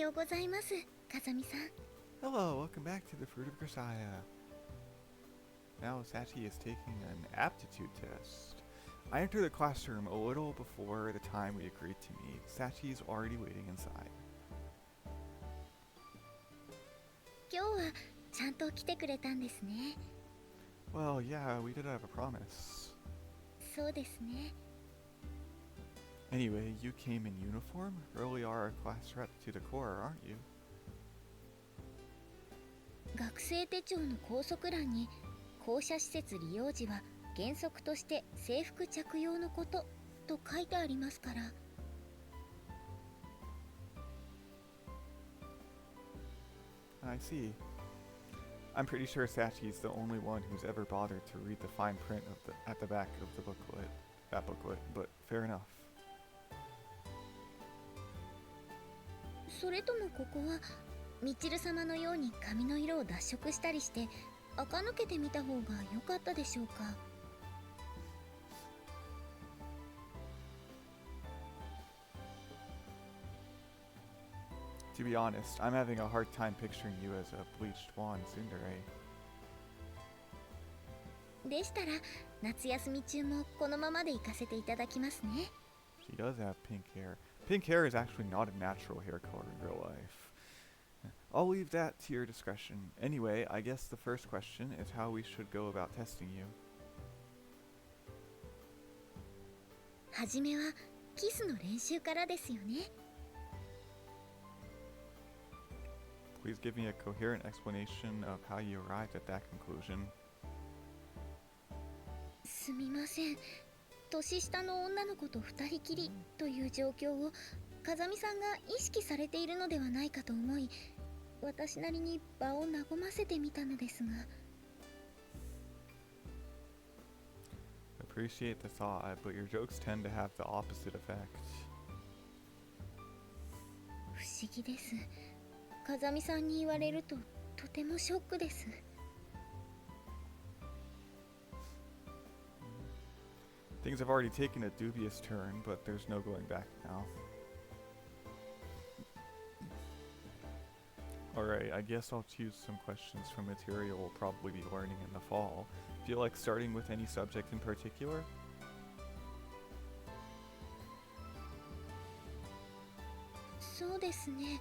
ようございます、風見さん。Hello, welcome back to the Fruit of Grisaia. Now Sachi is taking an aptitude test. I enter the classroom a little before the time we agreed to meet. Sachi's already waiting inside. 今日はちゃんと来てくれたんですね。Well, yeah, we did have a promise. そうですね。Anyway, you came in uniform? Really are a class rep to the core, aren't you? 学生手帳の校則欄に校舎施設利用時は原則として制服着用のことと書いてありますから。I see. I'm pretty sure Sachi's the only one who's ever bothered to read the fine print at the back of the booklet. That booklet, but fair enough. それともここはみちる様のように髪の色を脱色したりして垢抜けてみた方が良かったでしょうか。To be honest, I'm having a hard time picturing you as a bleached blonde tsundere. でしたら夏休み中もこのままで行かせていただきますね。She does have pink hair. Pink hair is actually not a natural hair color in real life. I'll leave that to your discretion. Anyway, I guess the first question is how we should go about testing you. はじめはキスの練習からですよね。Please give me a coherent explanation of how you arrived at that conclusion. すみません。年下の女の子と二人きりという状況を風見さんが意識されているのではないかと思い、私なりに場を和ませてみたのですが。Appreciate the thought, but your jokes tend to have the opposite effect. 不思議です。風見さんに言われるととてもショックです。Things have already taken a dubious turn, but there's no going back now. Alright, I guess I'll choose some questions from material we'll probably be learning in the fall. Feel like starting with any subject in particular? そうですね。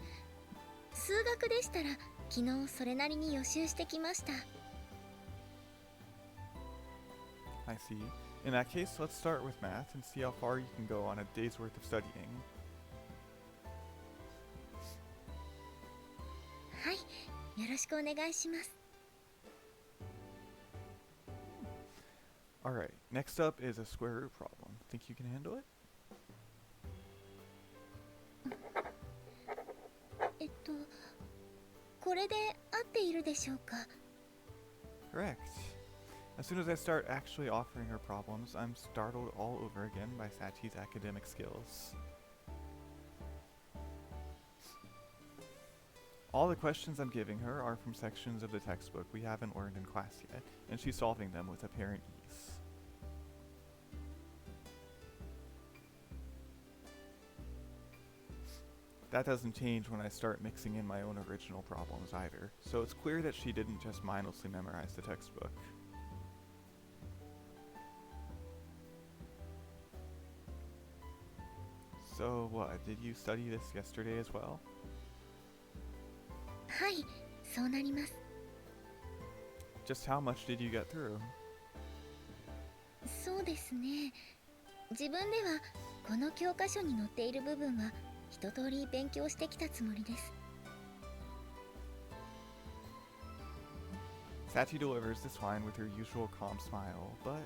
数学でしたら昨日それなりに予習してきました。I see. In that case, let's start with math and see how far you can go on a day's worth of studying. はい、よろしくお願いします。Alright, next up is a square root problem. Think you can handle it? これで合っているでしょうか。 Correct. As soon as I start actually offering her problems, I'm startled all over again by Sachi's academic skills. All the questions I'm giving her are from sections of the textbook we haven't learned in class yet, and she's solving them with apparent ease. That doesn't change when I start mixing in my own original problems either, so it's clear that she didn't just mindlessly memorize the textbook. So what, did you study this yesterday as well? はい、そうなります。 Just how much did you get through? そうですね。自分ではこの教科書に載っている部分は一通り勉強してきたつもりです。 Sachi delivers this line with her usual calm smile, but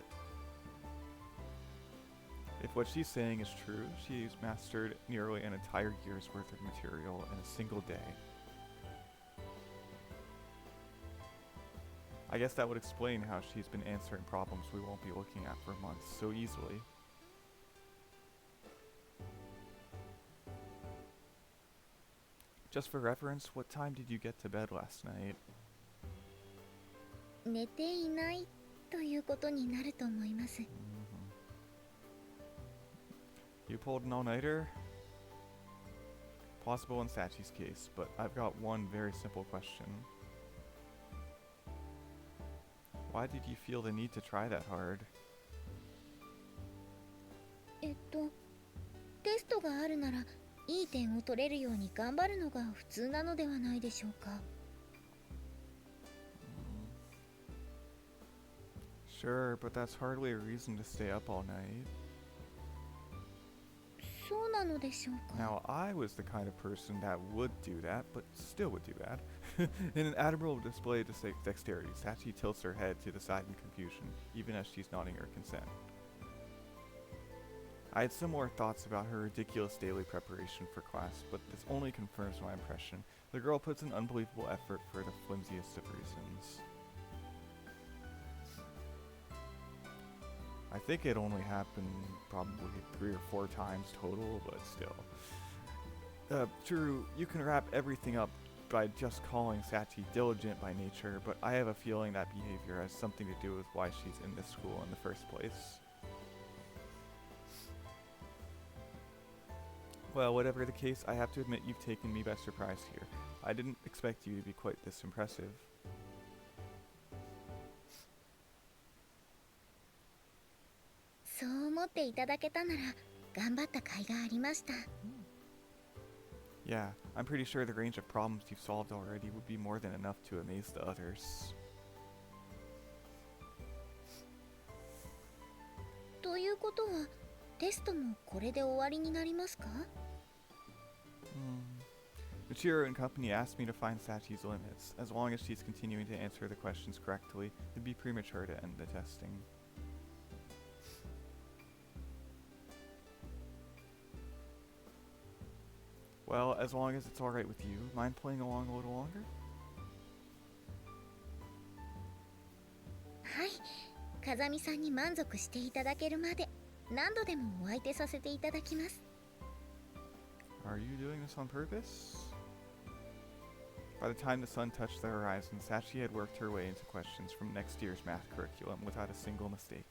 if what she's saying is true, she's mastered nearly an entire year's worth of material in a single day. I guess that would explain how she's been answering problems we won't be looking at for months so easily. Just for reference, what time did you get to bed last night? 寝ていないということになると思います。 You pulled an all-nighter? plausible in Sachi's case, but I've got one very simple question. Why did you feel the need to try that hard? テストがあるならいい点を取れるように頑張るのが普通なのではないでしょうか。Sure, but that's hardly a reason to stay up all night. そうなのでしょうか。 Now, I was the kind of person that would do that, but still would do that. In an admirable display of dexterity, Sachi tilts her head to the side in confusion, even as she's nodding her consent. I had similar thoughts about her ridiculous daily preparation for class, but this only confirms my impression. The girl puts an unbelievable effort for the flimsiest of reasons. I think it only happened probably 3 or 4 times total, but still. True, you can wrap everything up by just calling Sachi diligent by nature, but I have a feeling that behavior has something to do with why she's in this school in the first place. Well, whatever the case, I have to admit you've taken me by surprise here. I didn't expect you to be quite this impressive. そう思っていただけたなら頑張った甲斐がありました。 Yeah, I'm pretty sure the range of problems you've solved already would be more than enough to amaze the others. ということはテストもこれで終わりになりますか？ Michiro and company asked me to find Sachi's limits. As long as she's continuing to answer the questions correctly, it'd be premature to end the testing. Well, as long as it's alright with you, mind playing along a little longer? はい、風見さんに満足していただけるまで何度でもお相手させていただきます。 Are you doing this on purpose? By the time the sun touched the horizon, Sachi had worked her way into questions from next year's math curriculum without a single mistake.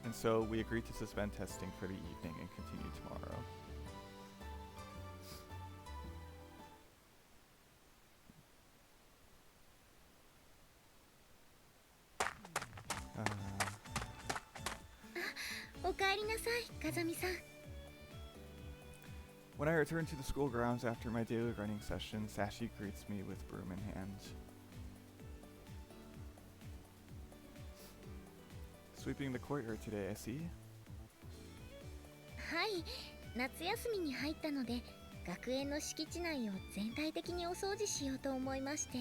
And so we agreed to suspend testing for the evening and continue tomorrow. Uh, おかえりなさい、風見さん。 when I return to the school grounds after my daily running session, Sachi greets me with broom in hand. Sweeping the courtyard today, I see. はい、夏休みに入ったので学園の敷地内を全体的にお掃除しようと思いまして。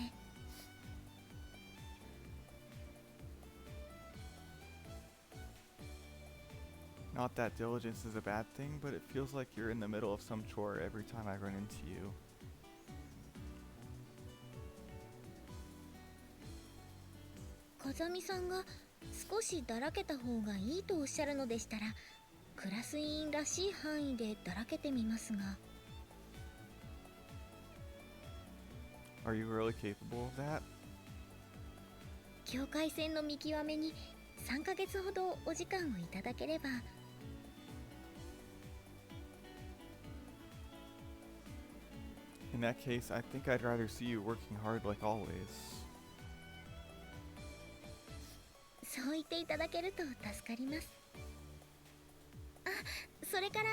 Not that diligence is a bad thing, but it feels like you're in the middle of some chore every time I run into you. 風見さんが少しだらけた方がいいとおっしゃるのでしたら、クラス委員らしい範囲でだらけてみますが。 Are you really capable of that? 境界線の見極めに3ヶ月ほどお時間をいただければ。 In that case, I think I'd rather see you working hard like always. そう言っていただけると助かります。あ、それから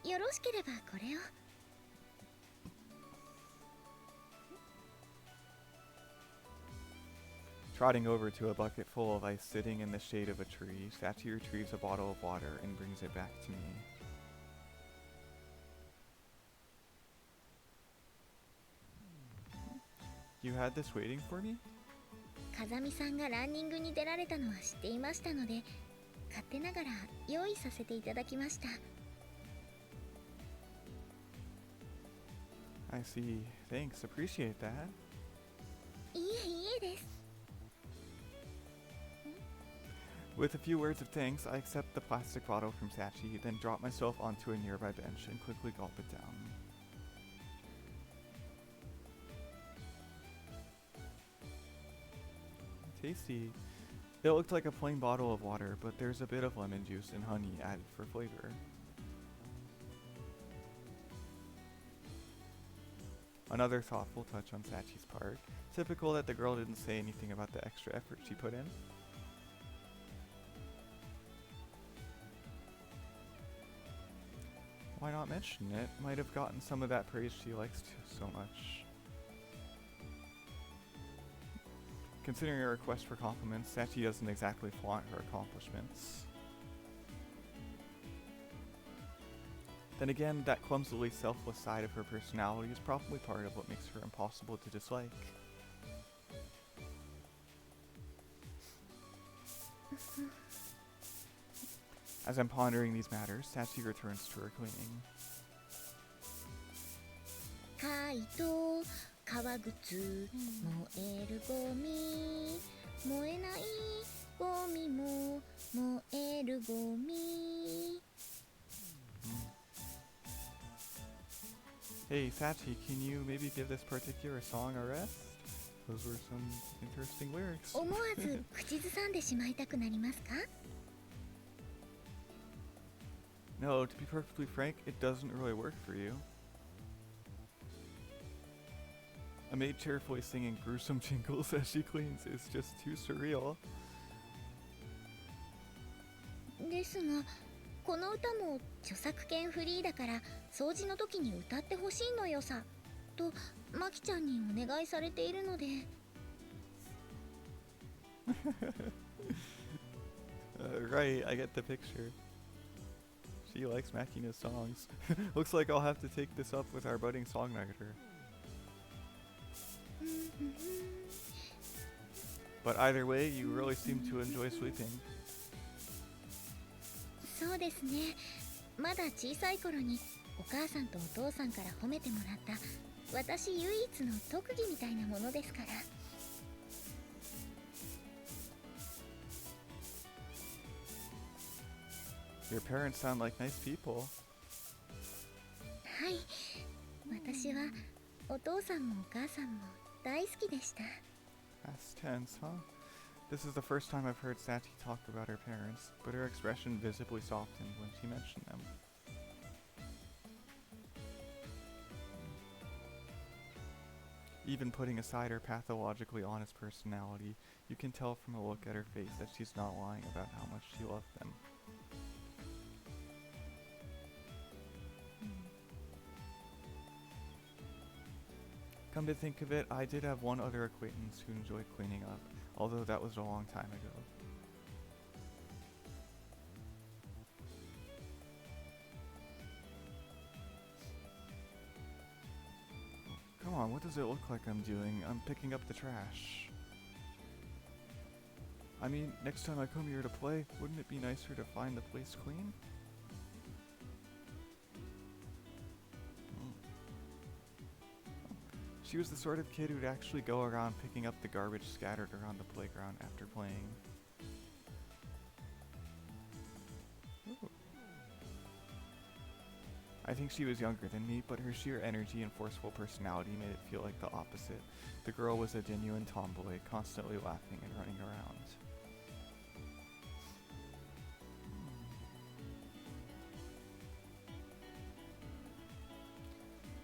よろしければこれを。 Trotting over to a bucket full of ice sitting in the shade of a tree, Sachi retrieves a bottle of water and brings it back to me. You had this waiting for me? 風見さんがランニングに出られたのは知っていましたので、勝手ながら用意させていただきました。 I see. Thanks. Appreciate that. いえいえです。 With a few words of thanks, I accept the plastic bottle from Sachi, then drop myself onto a nearby bench and quickly gulp it down. Tasty. It looked like a plain bottle of water, but there's a bit of lemon juice and honey added for flavor. Another thoughtful touch on Sachi's part. Typical that the girl didn't say anything about the extra effort she put in. Why not mention it? Might have gotten some of that praise she likes so much. Considering her request for compliments, Sachi doesn't exactly flaunt her accomplishments. Then again, that clumsily selfless side of her personality is probably part of what makes her impossible to dislike. As I'm pondering these matters, Sachi returns to her cleaning. カイト革靴燃えるゴミ燃えないゴミも燃えるゴミ Hey Sachi, can you maybe give this particular song a rest? Those were some interesting lyrics. 思わず口ずさんでしまいたくなりますか No, to be perfectly frank, it doesn't really work for you. A maid cheerfully singing gruesome jingles as she cleans is just too surreal. ですがこの歌も著作権フリーだから掃除の時に歌ってほしいのよさとマキちゃんにお願いされているので Right, I get the picture. She likes Makina's songs. Looks like I'll have to take this up with our budding songwriter. But either way, you really seem to enjoy sweeping. そうですねまだ小さい頃にお母さんとお父さんから褒めてもらった私唯一の特技みたいなものですから Your parents sound like nice people. はい私はお父さんもお母さんも大好きでした Past tense, huh? This is the first time I've heard Sachi talk about her parents, but her expression visibly softened when she mentioned them. Even putting aside her pathologically honest personality, you can tell from a look at her face that she's not lying about how much she loved them. Come to think of it, I did have one other acquaintance who enjoyed cleaning up, although that was a long time ago. Come on, what does it look like I'm doing? I'm picking up the trash. I mean, next time I come here to play, wouldn't it be nicer to find the place clean? She was the sort of kid who'd actually go around picking up the garbage scattered around the playground after playing. Ooh. I think she was younger than me, but her sheer energy and forceful personality made it feel like the opposite. The girl was a genuine tomboy, constantly laughing and running around.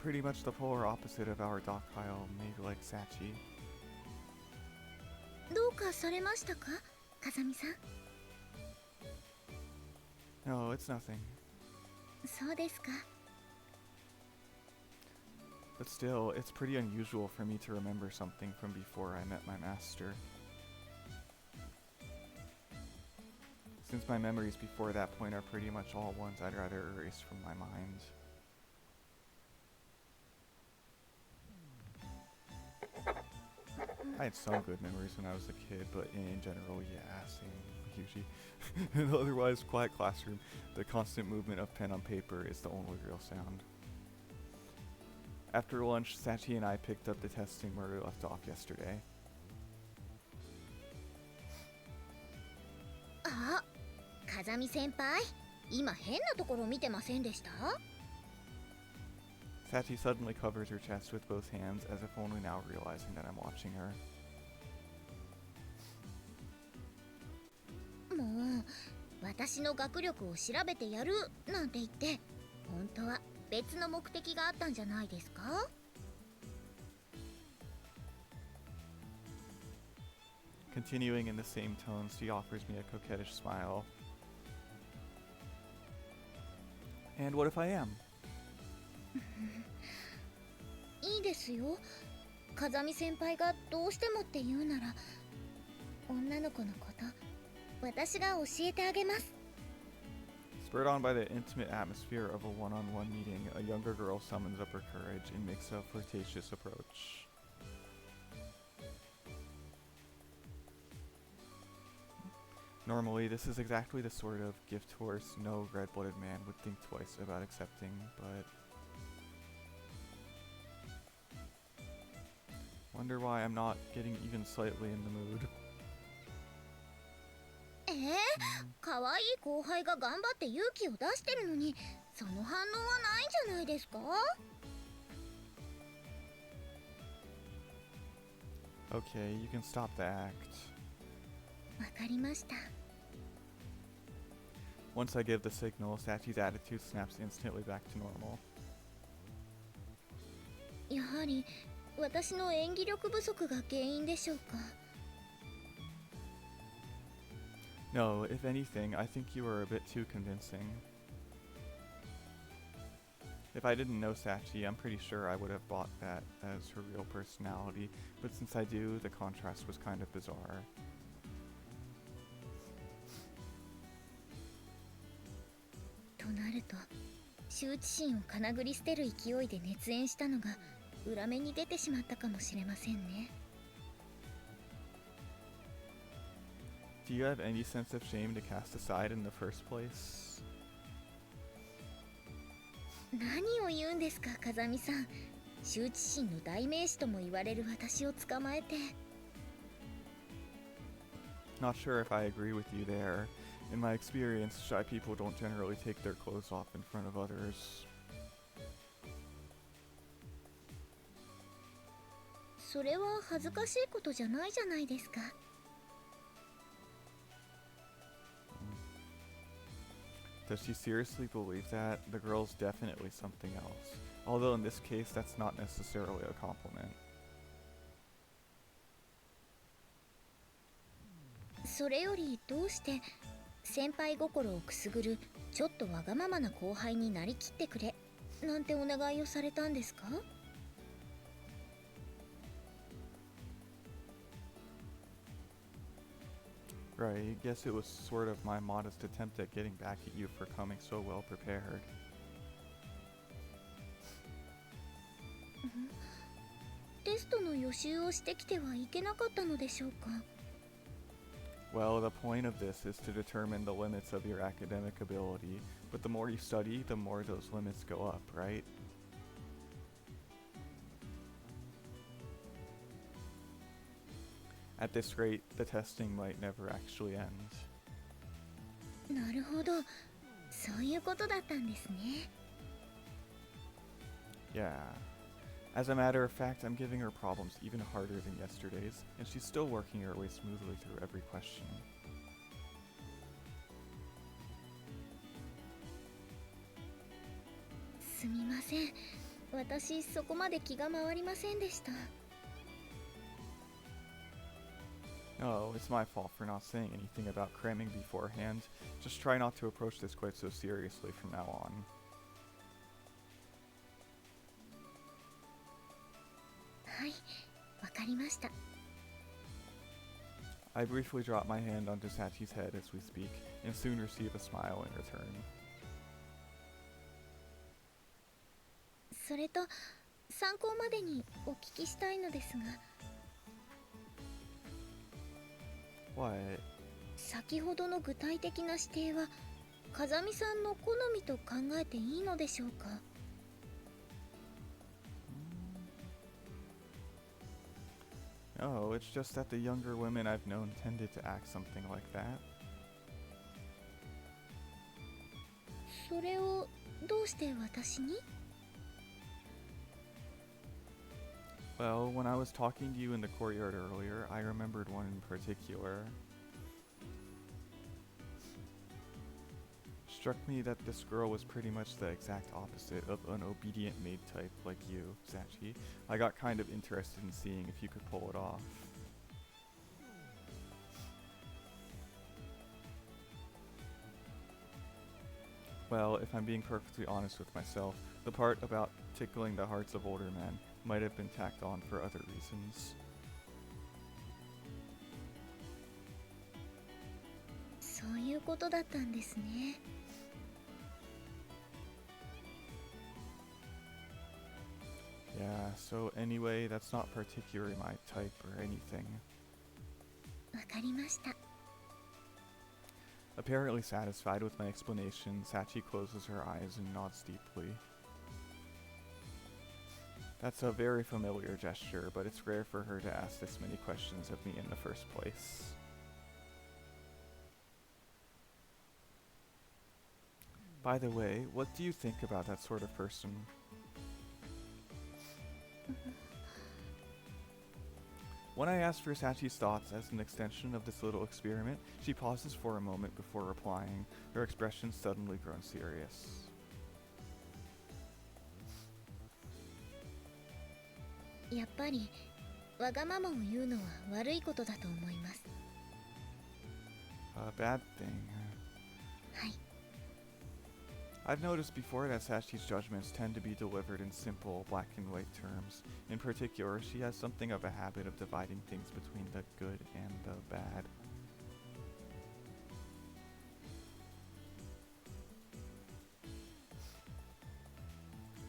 Pretty much the polar opposite of our docile maid like Sachi. どうかされましたか風見さん No, it's nothing. そうですか But still, it's pretty unusual for me to remember something from before I met my master. Since my memories before that point are pretty much all ones I'd rather erase from my mind. I had some good memories when I was a kid, but in general, yeah, same, Yuuji. In an otherwise quiet classroom, the constant movement of pen on paper is the only real sound. After lunch, Sachi and I picked up the testing where we left off yesterday. あ、風見先輩今変なところ見てませんでした Sachi suddenly covers her chest with both hands, as if only now realizing that I'm watching her. 私の学力を調べてやるなんて言って、本当は別の目的があったんじゃないですか？ Continuing in the same tone, she offers me a coquettish smile. And what if I am? いいですよ。風見先輩がどうしてもって言うなら、女の子のこと私が教えてあげます。 Spurred on by the intimate atmosphere of a one-on-one meeting, a younger girl summons up her courage and makes a flirtatious approach. Normally, this is exactly the sort of gift horse no red-blooded man would think twice about accepting, but... Wonder why I'm not getting even slightly in the mood. 可愛い後輩が頑張って勇気を出してるのに、その反応はないんじゃないですか？ Okay, you can stop the act. わかりました。 Once I give the signal, Sachi's attitude snaps instantly back to normal. やはり私の演技力不足が原因でしょうか？ No, if anything, I think you were a bit too convincing. If I didn't know Sachi, I'm pretty sure I would have bought that as her real personality, but since I do, the contrast was kind of bizarre. となると、羞恥心をかなぐり捨てる勢いで熱演したのが裏目に出てしまったかもしれませんね。 Do you have any sense of shame to cast aside in the first place? 何を言うんですか、風見さん。羞恥心の代名詞とも言われる私を捕まえて。 Not sure if I agree with you there. In my experience, shy people don't generally take their clothes off in front of others. それは恥ずかしいことじゃないじゃないですか。 Does she seriously believe that? The girl's definitely something else. Although in this case, that's not necessarily a compliment. それよりどうして先輩心をくすぐるちょっとわがままな後輩になりきってくれなんてお願いをされたんですか？ Right, guess it was sort of my modest attempt at getting back at you for coming so well prepared. テストの予習をしてきてはいけなかったのでしょうか？ Well, the point of this is to determine the limits of your academic ability, but the more you study, the more those limits go up, right? At this rate, the testing might never actually end. なるほど、そういうことだったんですね。 Yeah. As a matter of fact, I'm giving her problems even harder than yesterday's, and she's still working her way smoothly through every question. すみません、私そこまで気が回りませんでした。 No, it's my fault for not saying anything about cramming beforehand. Just try not to approach this quite so seriously from now on. はい、わかりました。 I briefly drop my hand onto Sachi's head as we speak, and soon receive a smile in return. それと参考までにお聞きしたいのですが、 What? 先ほどの具体的な指定は風見さんの好みと考えていいのでしょうか？ No, it's just that the younger women I've known tended to act something like that. それをどうして私に？ Well, when I was talking to you in the courtyard earlier, I remembered one in particular. struck me that this girl was pretty much the exact opposite of an obedient maid type like you, Sachi. I got kind of interested in seeing if you could pull it off. Well, if I'm being perfectly honest with myself, the part about tickling the hearts of older men might have been tacked on for other reasons. そういうことだったんですね。Yeah, so anyway, that's not particularly my type or anything. わかりました。 Apparently satisfied with my explanation, Sachi closes her eyes and nods deeply. That's a very familiar gesture, but it's rare for her to ask this many questions of me in the first place. By the way, what do you think about that sort of person? When I asked for Sachi's thoughts as an extension of this little experiment, she pauses for a moment before replying, her expression suddenly grown serious. やっぱりわがままを言うのは悪いことだと思います。 A bad thing. はい。 I've noticed before that Sachi's judgments tend to be delivered in simple, black and white terms. In particular, she has something of a habit of dividing things between the good and the bad.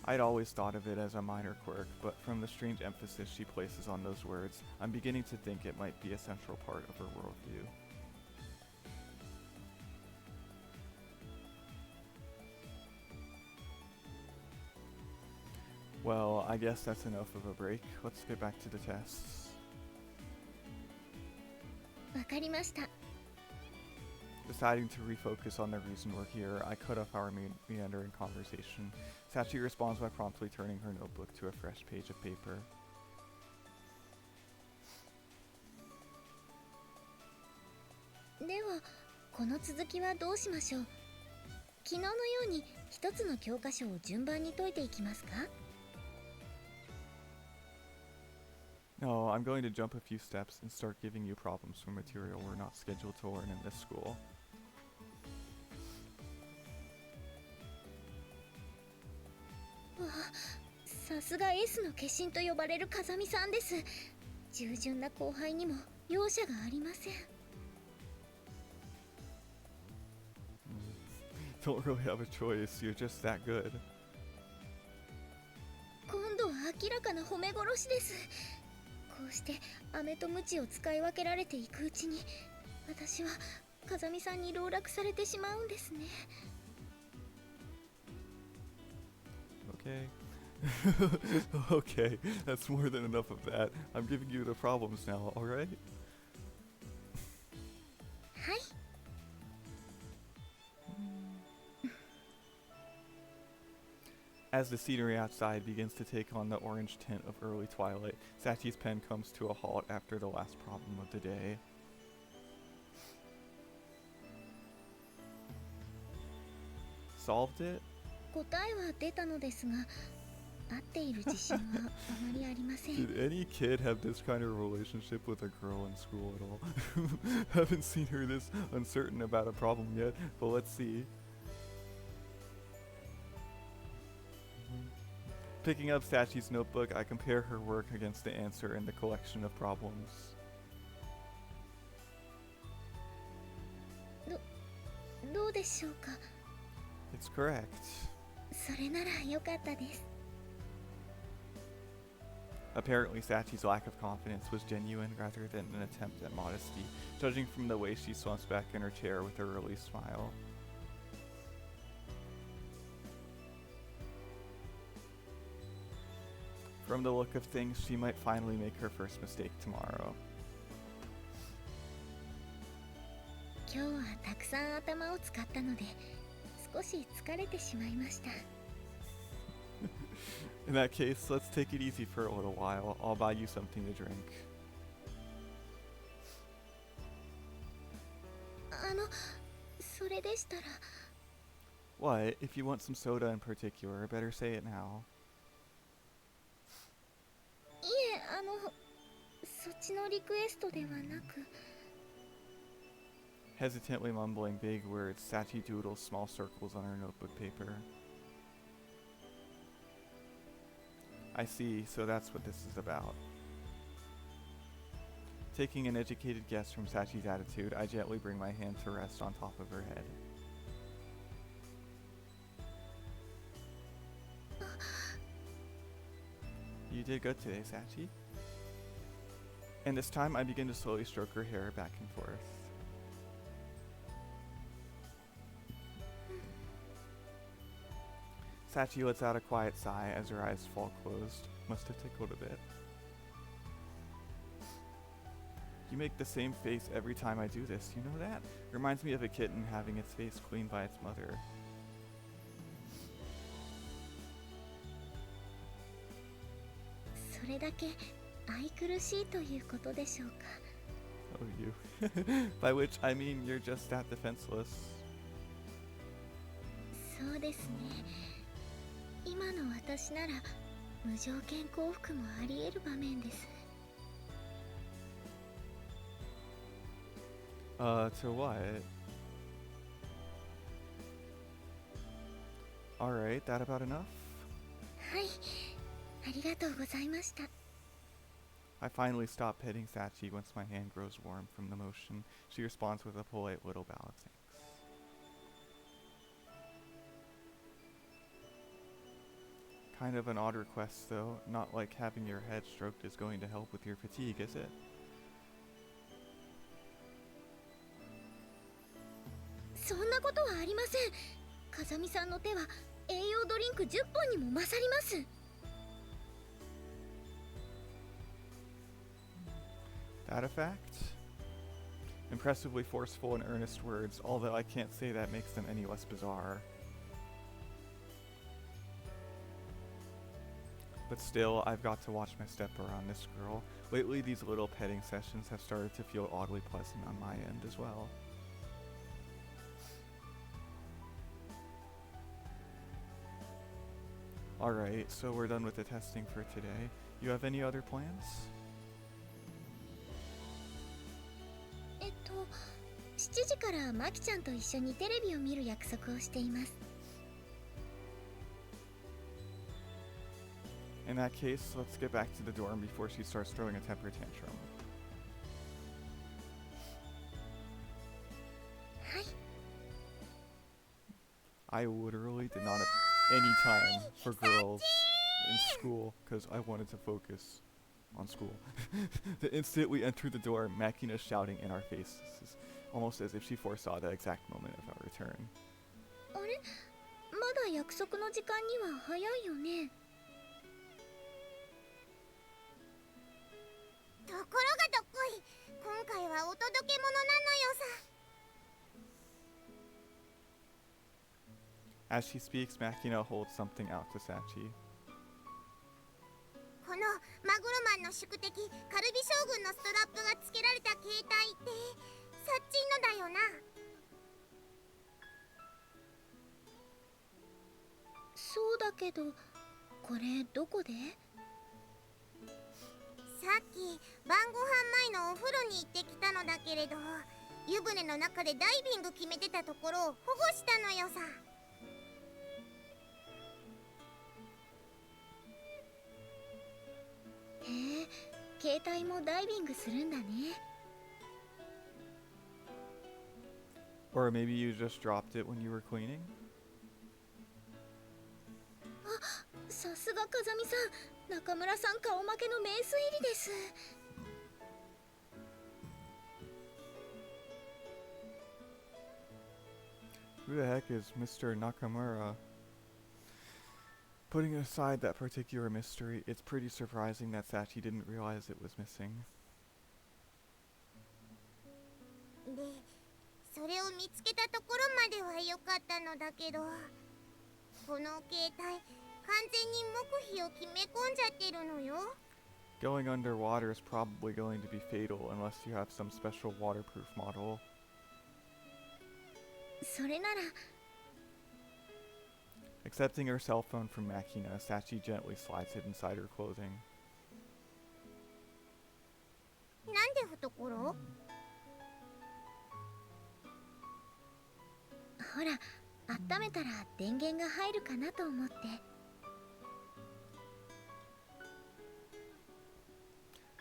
I'd always thought of it as a minor quirk, but from the strange emphasis she places on those words, I'm beginning to think it might be a central part of her worldview. Well, I guess that's enough of a break. Let's get back to the tests. わかりました。 Deciding to refocus on the reason we're here, I cut off our meandering conversation. Sachi responds by promptly turning her notebook to a fresh page of paper. ではこの続きはどうしましょう。昨日のように一つの教科書を順番に解いていきますか。 No, I'm going to jump a few steps and start giving you problems from material we're not scheduled to learn in this school. わあ、さすが S の化身と呼ばれる風見さんです。従順な後輩にも容赦がありません。 Don't really have a choice, you're just that good. 今度は明らかな褒め殺しです。こうして飴と鞭を使い分けられていくうちに、私は風見さんに籠絡されてしまうんですね。 Okay. Okay, that's more than enough of that. I'm giving you the problems now, alright? はい。 As the scenery outside begins to take on the orange tint of early twilight, Sachi's pen comes to a halt after the last problem of the day. Solved it? 答えは出たのですが、合っている自信はあまりありません。 Did any kid have this kind of relationship with a girl in school at all? Haven't seen her this uncertain about a problem yet, but let's see. Picking up Sachi's notebook, I compare her work against the answer in the collection of problems. どうでしょうか。 It's correct. それなら良かったです。 Apparently, Sachi's lack of confidence was genuine rather than an attempt at modesty, judging from the way she slumps back in her chair with a relieved smile. From the look of things, she might finally make her first mistake tomorrow. 今日はたくさん頭を使ったので、少し疲れてしまいました。 In that case, let's take it easy for a little while. I'll buy you something to drink. それでしたら。What? If you want some soda in particular, better say it now. いえ、そっちのリクエストではなく。 Hesitantly mumbling vague words, Sachi doodles small circles on her notebook paper. I see, so that's what this is about. Taking an educated guess from Sachi's attitude, I gently bring my hand to rest on top of her head. You did good today, Sachi. And this time I begin to slowly stroke her hair back and forth. Sachi lets out a quiet sigh as her eyes fall closed. Must have tickled a bit. You make the same face every time I do this, you know that? Reminds me of a kitten having its face cleaned by its mother. Oh, you. By which I mean you're just that defenseless. そうですね。今の私なら無条件降伏もあり得る場面です。 To what? Alright, that about enough? はい、ありがとうございました。 I finally stop petting Sachi once my hand grows warm from the motion. She responds with a polite little bow of thanks. Kind of an odd request though, not like having your head stroked is going to help with your fatigue, is it? そんなことはありません。風見さんの手は栄養ドリンク10本にも勝ります。 That a fact? Impressively forceful and earnest words, although I can't say that makes them any less bizarre. But still, I've got to watch my step around this girl. Lately, these little petting sessions have started to feel oddly pleasant on my end as well. Alright, so we're done with the testing for today. You have any other plans? 7時からマキちゃんと一緒にテレビを見る約束をしています。 In that case, let's get back to the dorm before she starts throwing a temper tantrum. はい。 I literally did not have any time for girls in school because I wanted to focus on school. The instant we entered the door, Makina shouting in our faces, almost as if she foresaw the exact moment of our return. あれ、まだ約束の時間には早いよね。 ところがどっこい、今回はお届け物なのよさ。 As she speaks, Makina holds something out to Sachi. このマグロマンの宿敵カルビ将軍のストラップがつけられた携帯ってサッチンのだよな。そうだけど、これどこで？さっき晩ご飯前のお風呂に行ってきたのだけれど、湯船の中でダイビング決めてたところを保護したのよさ。 へえ、携帯もダイビングするんだね。 Or maybe you just dropped it when you were cleaning? あ、さすが風見さん、中村さん顔負けの名水入りです。 Who the heck is Mr. Nakamura? Putting aside that particular mystery, it's pretty surprising that Sachi didn't realize it was missing. で、それを見つけたところまでは良かったのだけど、この携帯、完全に黙秘を決め込んじゃってるのよ。 Going underwater is probably going to be fatal unless you have some special waterproof model. それなら Accepting her cell phone from Makina, Sachi gently slides it inside her clothing. なんで懐？ほら、温めたら電源が入るかなと思って。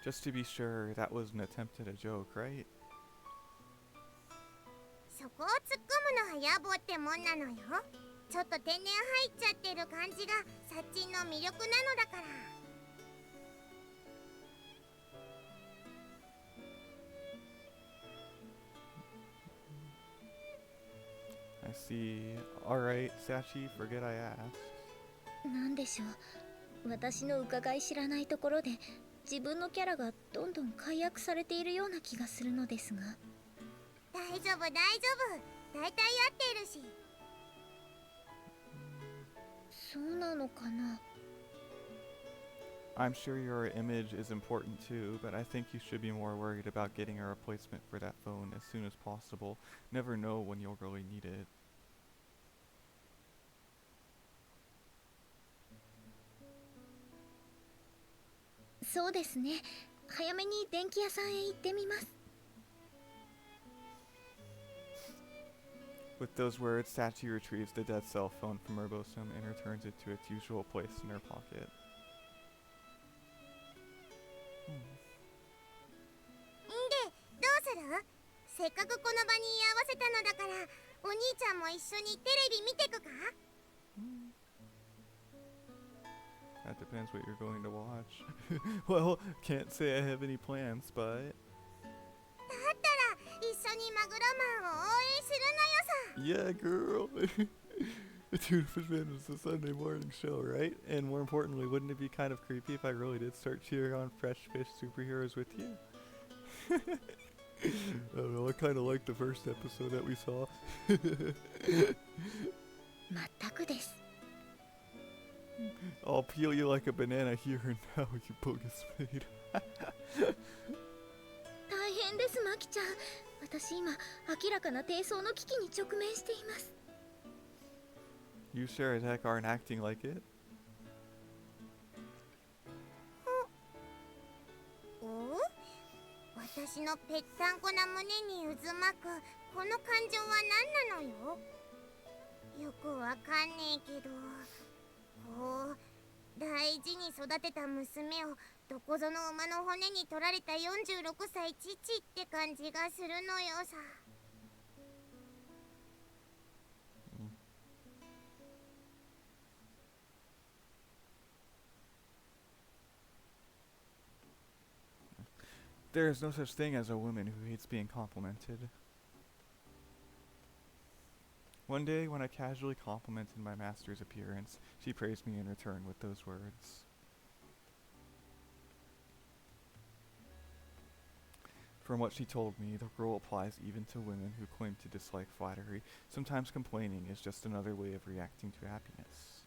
Just to be sure, that was an attempt at a joke, right? そこを突っ込むのは野暮ってもんなのよ。ちょっと天然入っちゃってる感じがサッチンの魅力なのだから。I see. Alright, Sachi, forget I asked. なんでしょう、私の伺い知らないところで自分のキャラがどんどん解約されているような気がするのですが。大丈夫大丈夫、大体合っているし。そうなのかな。 I'm sure your image is important too, but I think you should be more worried about getting a replacement for that phone as soon as possible. Never know when you'll really need it. そうですね、早めに電気屋さんへ行ってみます。 With those words, Sachi retrieves the dead cell phone from her bosom and returns it to its usual place in her pocket. で、どうする？せっかくこの場に居合わせたのだから、お兄ちゃんも一緒にテレビ見てくか？ That depends what you're going to watch. Well, can't say I have any plans, but... だったら一緒にマグロマンを応援するのよさ。 Yeah, girl! Dude, Fishman is a Sunday morning show, right? And more importantly, wouldn't it be kind of creepy if I really did start cheering on Fresh Fish superheroes with you? I don't know, I kind of liked the first episode that we saw. 全くです。 I'll peel you like a banana here and now, you bogus maid. 大変です、マキちゃん。私今明らかな低層の危機に直面しています。 You sure as heck aren't acting like it. お？私のぺったんこな胸に渦巻くこの感情は何なのよ？よくわかんねえけど、こう大事に育てた娘をどこぞの馬の骨に取られた46歳父って感じがするのよさ。There is no such thing as a woman who hates being complimented. One day, when I casually complimented my master's appearance, she praised me in return with those words. From what she told me, the rule applies even to women who claim to dislike flattery. Sometimes complaining is just another way of reacting to happiness.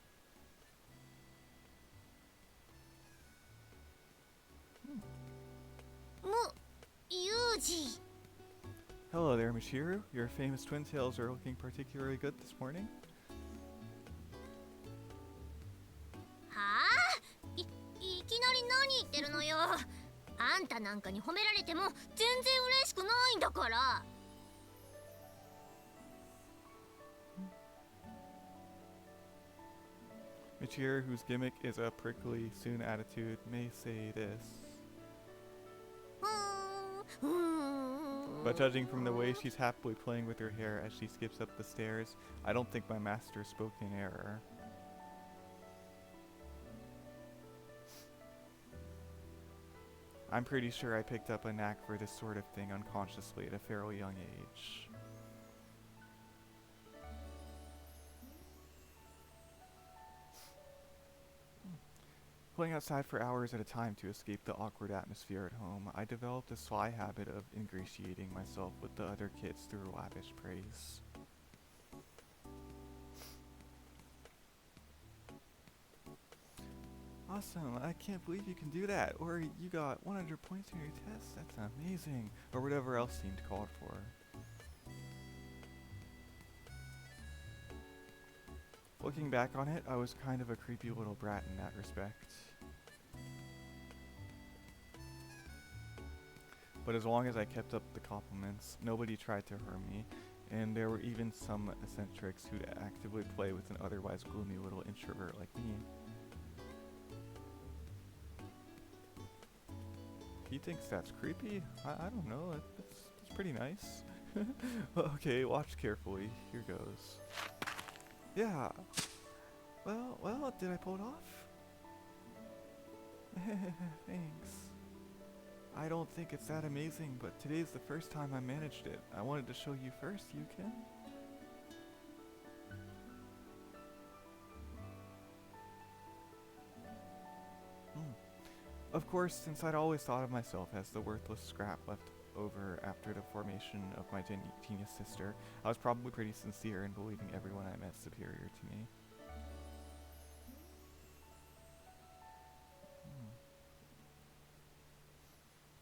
Yuuji. Hello there, Michiru. Your famous twin tails are looking particularly good this morning. はあ？いきなり何言ってるのよ。あんたなんかに褒められても全然嬉しくないんだから。Michiru, whose gimmick is a prickly soon attitude, may say this. But judging from the way she's happily playing with her hair as she skips up the stairs, I don't think my master spoke in error. I'm pretty sure I picked up a knack for this sort of thing unconsciously at a fairly young age. Playing outside for hours at a time to escape the awkward atmosphere at home, I developed a sly habit of ingratiating myself with the other kids through lavish praise. Awesome, I can't believe you can do that, or you got 100 points on your test, that's amazing, or whatever else seemed called for. Looking back on it, I was kind of a creepy little brat in that respect. But as long as I kept up the compliments, nobody tried to harm me, and there were even some eccentrics who'd actively play with an otherwise gloomy little introvert like me. He thinks that's creepy? I don't know, it's pretty nice. Okay, watch carefully. Here goes. Yeah. Well, did I pull it off? Thanks. I don't think it's that amazing, but today's the first time I managed it. I wanted to show you first, Yukin. Of course, since I'd always thought of myself as the worthless scrap left over after the formation of my genius sister, I was probably pretty sincere in believing everyone I met superior to me.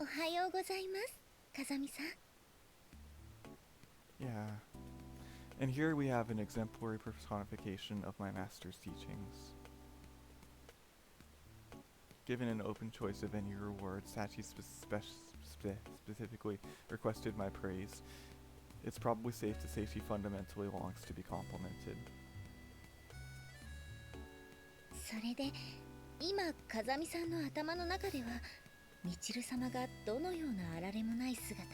Ohayou gozaimasu, Kazami-san. Yeah. And here we have an exemplary personification of my master's teachings. Given an open choice of any reward, Sachi specifically requested my praise. It's probably safe to say she fundamentally longs to be complimented. それで今風見さんの頭の中ではみちる様がどのようなあられもない姿に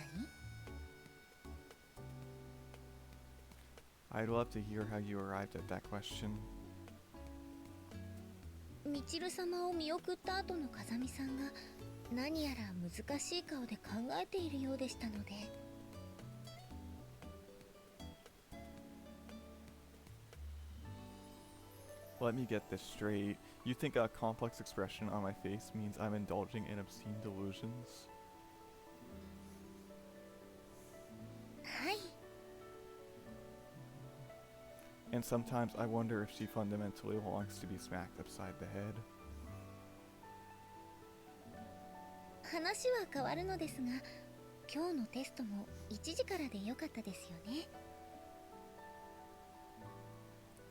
I'd love to hear how you arrived at that question. みちる様を見送った後の風見さんが何やら難しい顔で考えているようでしたので Let me get this straight. You think a complex expression on my face means I'm indulging in obscene delusions? はい And sometimes I wonder if she fundamentally longs to be smacked upside the head. 話は変わるのですが今日のテストも1時からでよかったですよね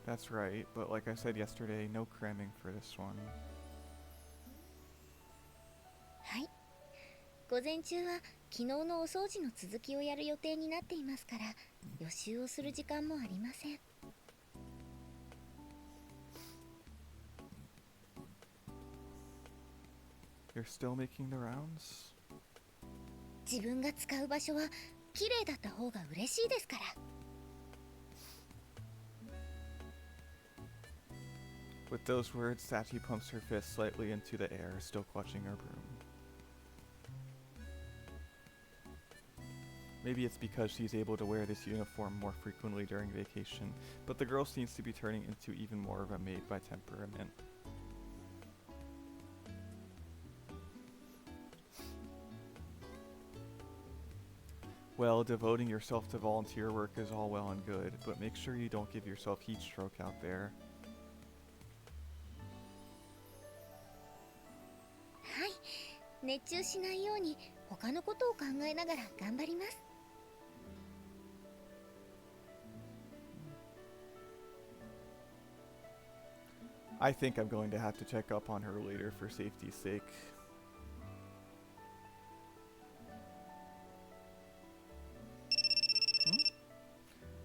That's right, but like I said yesterday, no cramming for this one. はい午前中は昨日のお掃除の続きをやる予定になっていますから予習をする時間もありません You're still making the rounds? 自分が使う場所は綺麗だった方が嬉しいですから With those words, Sachi pumps her fist slightly into the air, still clutching her broom. Maybe it's because she's able to wear this uniform more frequently during vacation, but the girl seems to be turning into even more of a maid by temperament. Well, devoting yourself to volunteer work is all well and good, but make sure you don't give yourself heat stroke out there. はい熱中しないように他のことを考えながら頑張ります I think I'm going to have to check up on her later for safety's sake.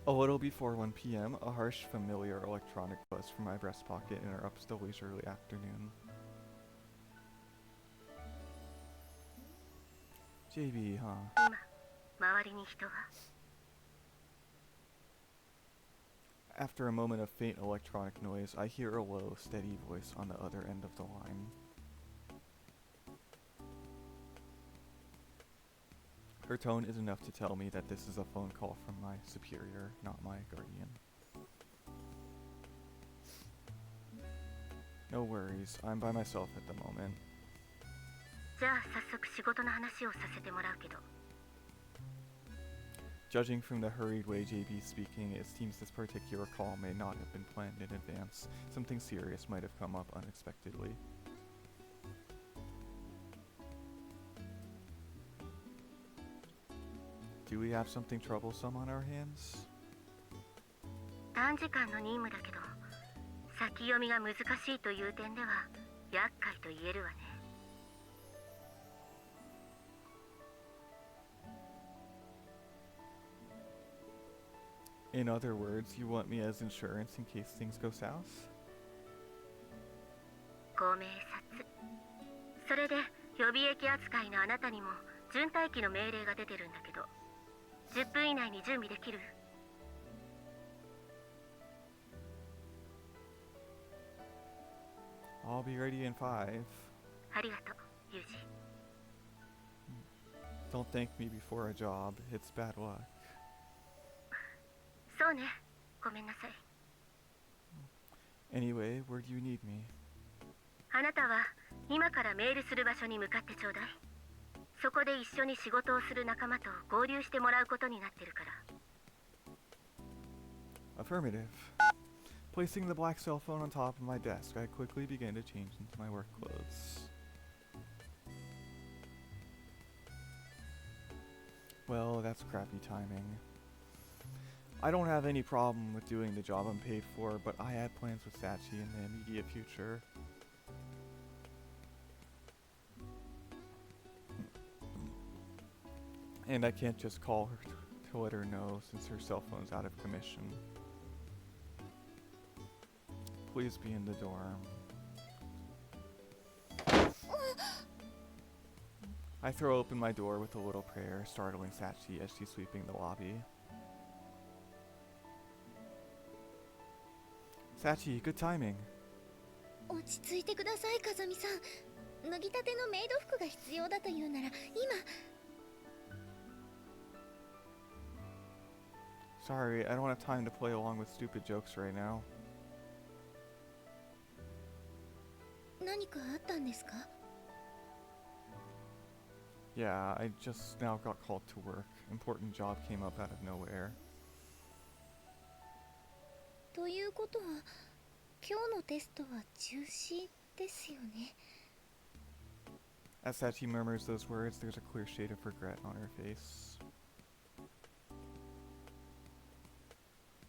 A little before 1 p.m., a harsh, familiar electronic buzz from my breast pocket interrupts the leisurely afternoon. JB, huh? 周りに人は After a moment of faint electronic noise, I hear a low, steady voice on the other end of the line. Her tone is enough to tell me that this is a phone call from my superior, not my guardian. No worries, I'm by myself at the moment. じゃあ早速仕事の話をさせてもらうけど Judging from the hurried way JB's speaking, it seems this particular call may not have been planned in advance. Something serious might have come up unexpectedly. Do we have something troublesome on our hands? 短時間の任務だけどき読みが難しいという点では厄介と言えるわね。In other words, you want me as insurance in case things go south? ご明察。それで予備役扱いのあなたにも準待機の命令が出てるんだけど、10分以内に準備できる？I'll be ready in 5. ありがとう、ユージ。Don't thank me before a job. It's bad luck. そうね、ごめんなさい。Anyway, where do you need me? あなたは今からメールする場所に向かってちょうだい。そこで一緒に仕事をする仲間と合流してもらうことになってるから。Affirmative. Placing the black cell phone on top of my desk, I quickly began to change into my work clothes. Well, that's crappy timing. I don't have any problem with doing the job I'm paid for, but I had plans with Sachi in the immediate future. And I can't just call her to let her know since her cell phone's out of commission. Please be in the dorm. I throw open my door with a little prayer, startling Sachi as she's sweeping the lobby. Sachi, good timing. 落ち着いてください、風見さん。脱ぎたてのメイド服が必要だというなら、今。Sorry, I don't have time to play along with stupid jokes right now. 何かあったんですか？ Yeah, I just now got called to work. Important job came up out of nowhere. ということは、今日のテストは中止ですよね。As Sachi murmurs those words, there's a clear shade of regret on her face.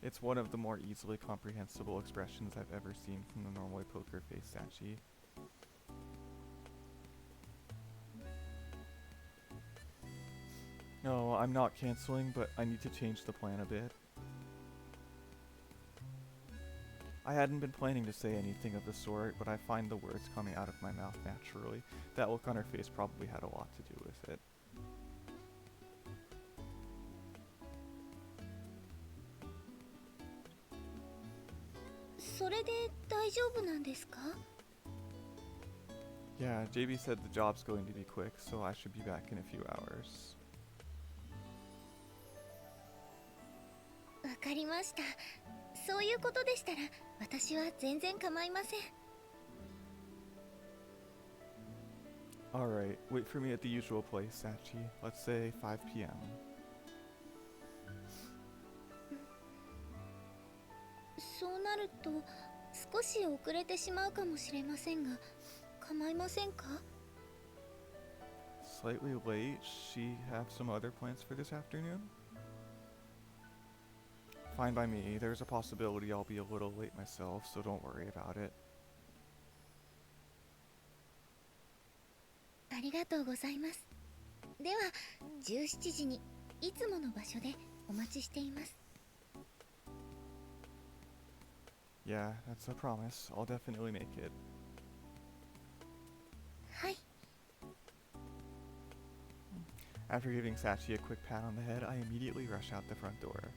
It's one of the more easily comprehensible expressions I've ever seen from the normally poker-faced Sachi. No, I'm not canceling, but I need to change the plan a bit. I hadn't been planning to say anything of the sort, but I find the words coming out of my mouth naturally. That look on her face probably had a lot to do with it. Yeah, JB said the job's going to be quick, so I should be back in a few hours. わかりました。そういうことでしたら、私は全然構いません。Alright, wait for me at the usual place, Sachi. Let's say 5 p.m. そうなると、少し遅れてしまうかもしれませんが、構いませんか？ Slightly late. She have some other plans for this afternoon? Fine by me. There's a possibility I'll be a little late myself, so don't worry about it. ありがとうございます。では、17時にいつもの場所でお待ちしています。Yeah, that's a promise. I'll definitely make it. はい。 After giving Sachi a quick pat on the head, I immediately rush out the front door.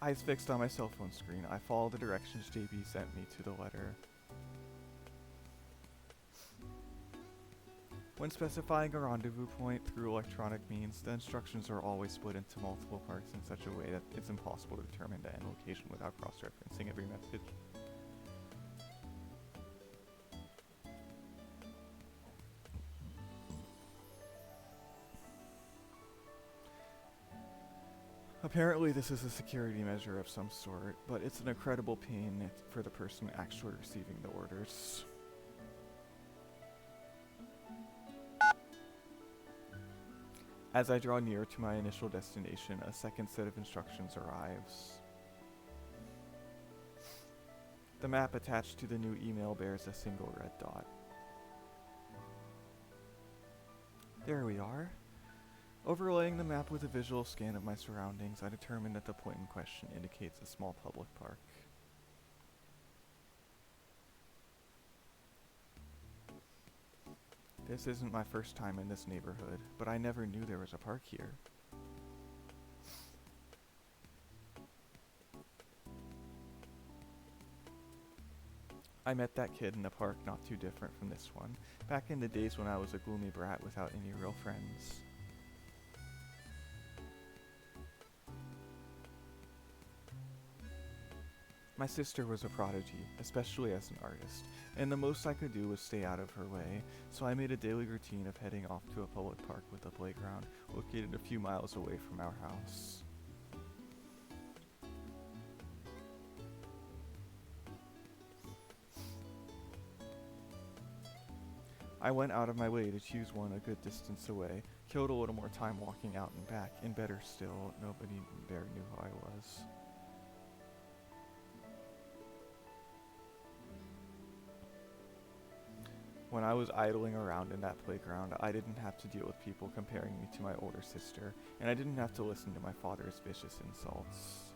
Eyes fixed on my cell phone screen, I follow the directions JB sent me to the letter. When specifying a rendezvous point through electronic means, the instructions are always split into multiple parts in such a way that it's impossible to determine the end location without cross-referencing every message. Apparently this is a security measure of some sort, but it's an incredible pain for the person actually receiving the orders. As I draw near to my initial destination, a second set of instructions arrives. The map attached to the new email bears a single red dot. There we are. Overlaying the map with a visual scan of my surroundings, I determined that the point in question indicates a small public park. This isn't my first time in this neighborhood, but I never knew there was a park here. I met that kid in a park not too different from this one, back in the days when I was a gloomy brat without any real friends. My sister was a prodigy, especially as an artist, and the most I could do was stay out of her way, so I made a daily routine of heading off to a public park with a playground located a few miles away from our house. I went out of my way to choose one a good distance away, killed a little more time walking out and back, and better still, nobody there knew who I was. When I was idling around in that playground, I didn't have to deal with people comparing me to my older sister, and I didn't have to listen to my father's vicious insults.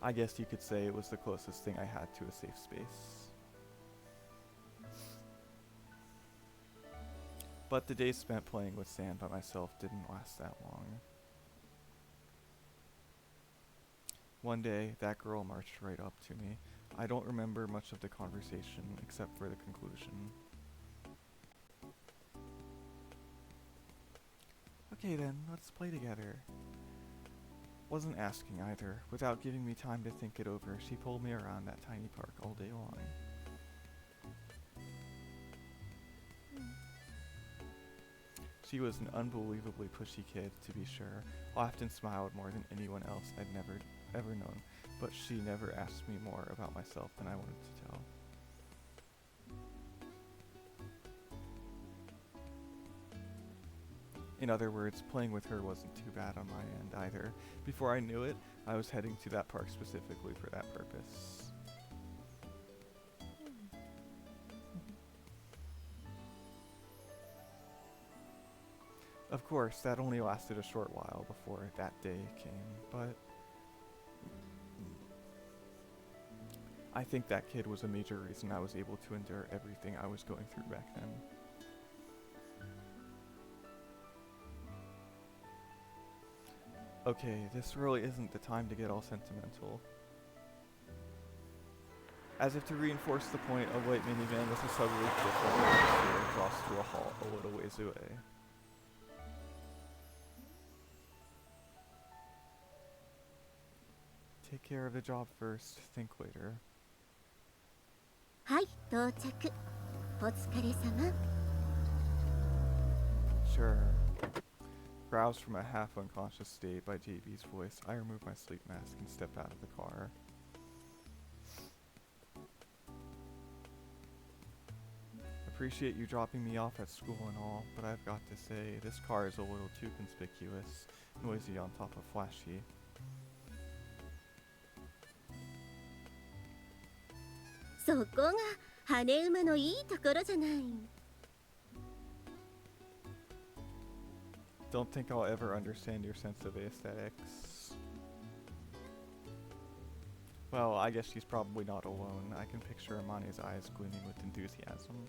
I guess you could say it was the closest thing I had to a safe space. But the days spent playing with sand by myself didn't last that long. One day, that girl marched right up to me. I don't remember much of the conversation, except for the conclusion. Okay then, let's play together. Wasn't asking either. Without giving me time to think it over, she pulled me around that tiny park all day long. She was an unbelievably pushy kid, to be sure. Often smiled more than anyone else I'd ever known, but she never asked me more about myself than I wanted to tell. In other words, playing with her wasn't too bad on my end either. Before I knew it, I was heading to that park specifically for that purpose. Of course, that only lasted a short while before that day came, but I think that kid was a major reason I was able to endure everything I was going through back then. Okay, this really isn't the time to get all sentimental. As if to reinforce the point, a white minivan with a subwoof different draws to a halt a little ways away. Take care of the job first, think later. はい、到着。お疲れ様。 Sure. Roused from a half-unconscious state by JB's voice, I remove my sleep mask and step out of the car. Appreciate you dropping me off at school and all, but I've got to say, this car is a little too conspicuous, noisy on top of flashy.「そこが羽馬のいいところじゃない」 Don't think I'll ever understand your sense of aesthetics. Well, I guess she's probably not alone. I can picture Amani's eyes gleaming with enthusiasm.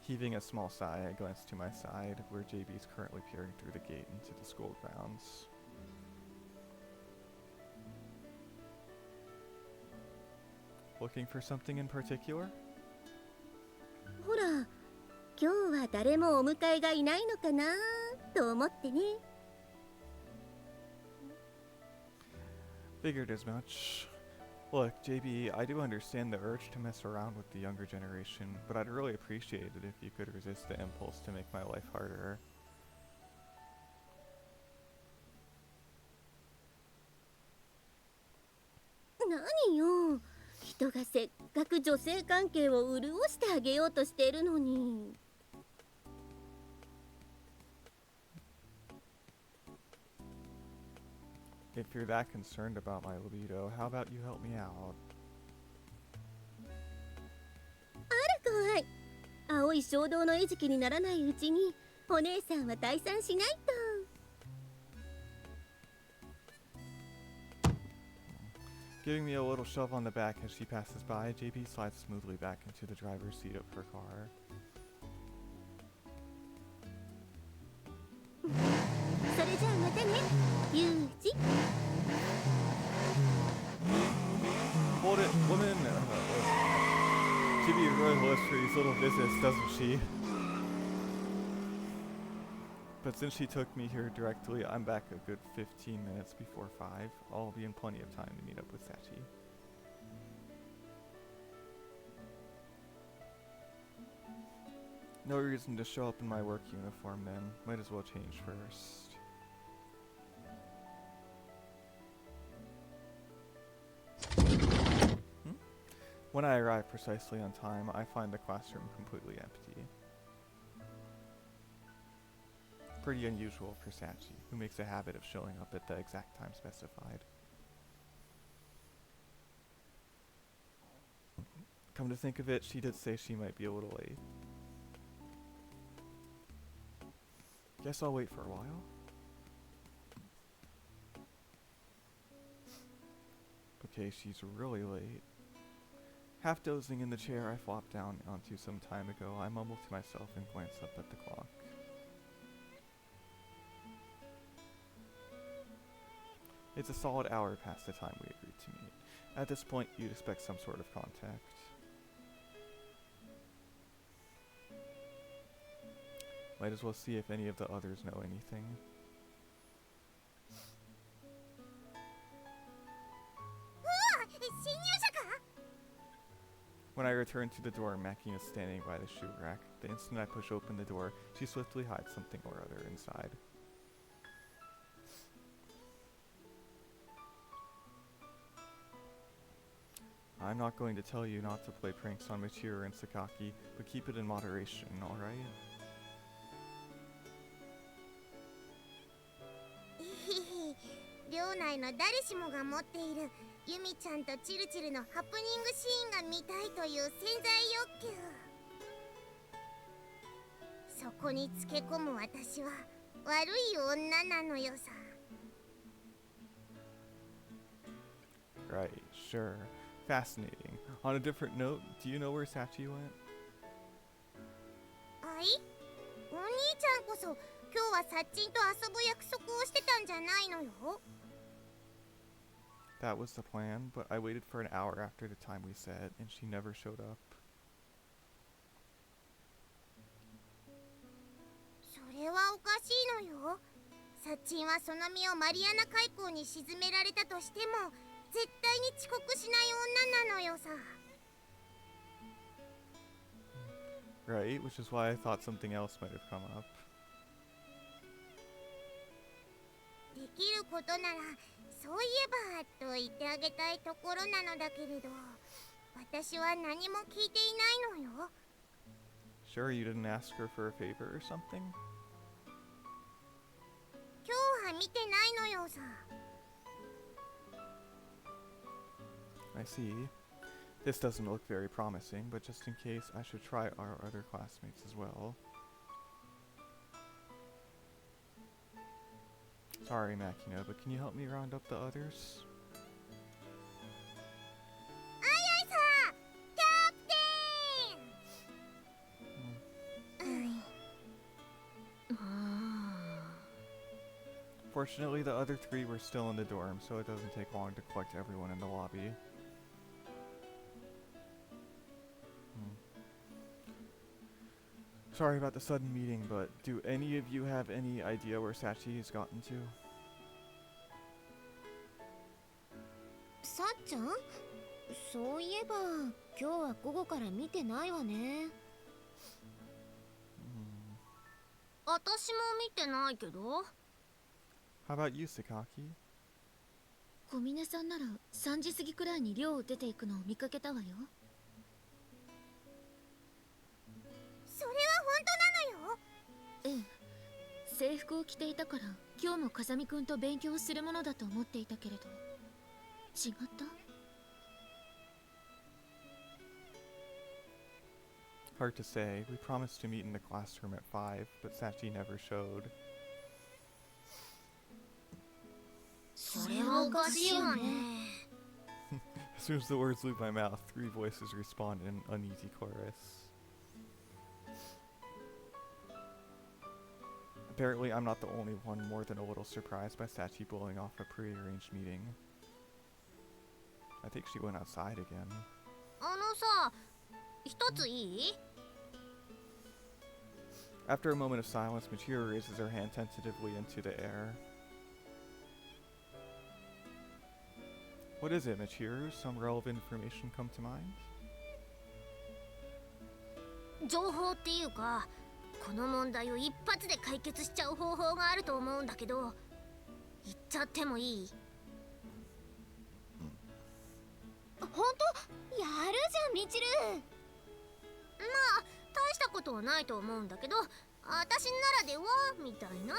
Heaving a small sigh, I glance to my side, where JB is currently peering through the gate into the school grounds. Looking for something in particular? ほら、今日は誰もお迎えがいないのかなと思ってね。 Figured as much. Look, JB, I do understand the urge to mess around with the younger generation, but I'd really appreciate it if you could resist the impulse to make my life harder. 何よ、人がせっかく女性関係を潤してあげようとしているのに。If you're that concerned about my libido, how about you help me out? 怖い。青い衝動の餌食にならないうちにお姉さんは退散しないと。Giving me a little shove on the back as she passes by, JB slides smoothly back into the driver's seat of her car. それじゃあまたね、ユージ。Hold it, woman! JB really lives for these little visits, doesn't she? But since she took me here directly, I'm back a good 15 minutes before 5. I'll be in plenty of time to meet up with Sachi. No reason to show up in my work uniform then. Might as well change first. When I arrive precisely on time, I find the classroom completely empty. Pretty unusual for Sachi, who makes a habit of showing up at the exact time specified. Come to think of it, she did say she might be a little late. Guess I'll wait for a while. Okay, she's really late. Half dozing in the chair I flopped down onto some time ago, I mumble to myself and glance up at the clock. It's a solid hour past the time we agreed to meet. At this point, you'd expect some sort of contact. Might as well see if any of the others know anything. When I return to the door, Maki is standing by the shoe rack. The instant I push open the door, she swiftly hides something or other inside. I'm not going to tell you not to play pranks on Michiru and Sakaki, but keep it in moderation, alright? 寮内の誰しもが持っているユミちゃんとチルチルのハプニングシーンが見たいという潜在欲求。そこにつけ込む私は悪い女なのよさ。Right, sure. Fascinating. On a different note, do you know where Sachi went? はい？お兄ちゃんこそ今日はサッチンと遊ぶ約束をしてたんじゃないのよ。That was the plan, but I waited for an hour after the time we said, and she never showed up. それはおかしいのよ。サッチンはその身をマリアナ海溝に沈められたとしても絶対に遅刻しない女なのよさ。Right, which is why I thought something else might have come up. できることならそういえばと言ってあげたいところなのだけれど、私は何も聞いていないのよ。Sure, you didn't ask her for a favor or something? 今日は見てないのよさ。I see. This doesn't look very promising, but just in case, I should try our other classmates as well. Sorry, Makina, but can you help me round up the others? あいあいさ、キャプテン。Fortunately, the other three were still in the dorm, so it doesn't take long to collect everyone in the lobby. Sorry about the sudden meeting, but do any of you have any idea where Sachi has gotten to? さっちゃん、そういえば今日は午後から見てないわね。私も見てないけど。How about you, Sakaki? 小峰さんなら3時過ぎくらいに寮を出ていくのを見かけたわよ。それは本当なのよ。ええ、制服を着ていたから今日も風見くんと勉強をするものだと思っていたけれど、違った？ Hard to say. We promised to meet in the classroom at 5, but Sachi never showed. それはおかしいわね。 As soon as the words leave my mouth, 3 voices respond in an uneasy chorus. Apparently, I'm not the only one more than a little surprised by Sachi blowing off a pre-arranged meeting. I think she went outside again. あのさ、一ついい？ After a moment of silence, Michiru raises her hand tentatively into the air. What is it, Michiru? Some relevant information come to mind? 情報っていうか、この問題を一発で解決しちゃう方法があると思うんだけど、言っちゃってもいい？本当？やるじゃん、みちる。まあ大したことはないと思うんだけど、私ならではみたいな。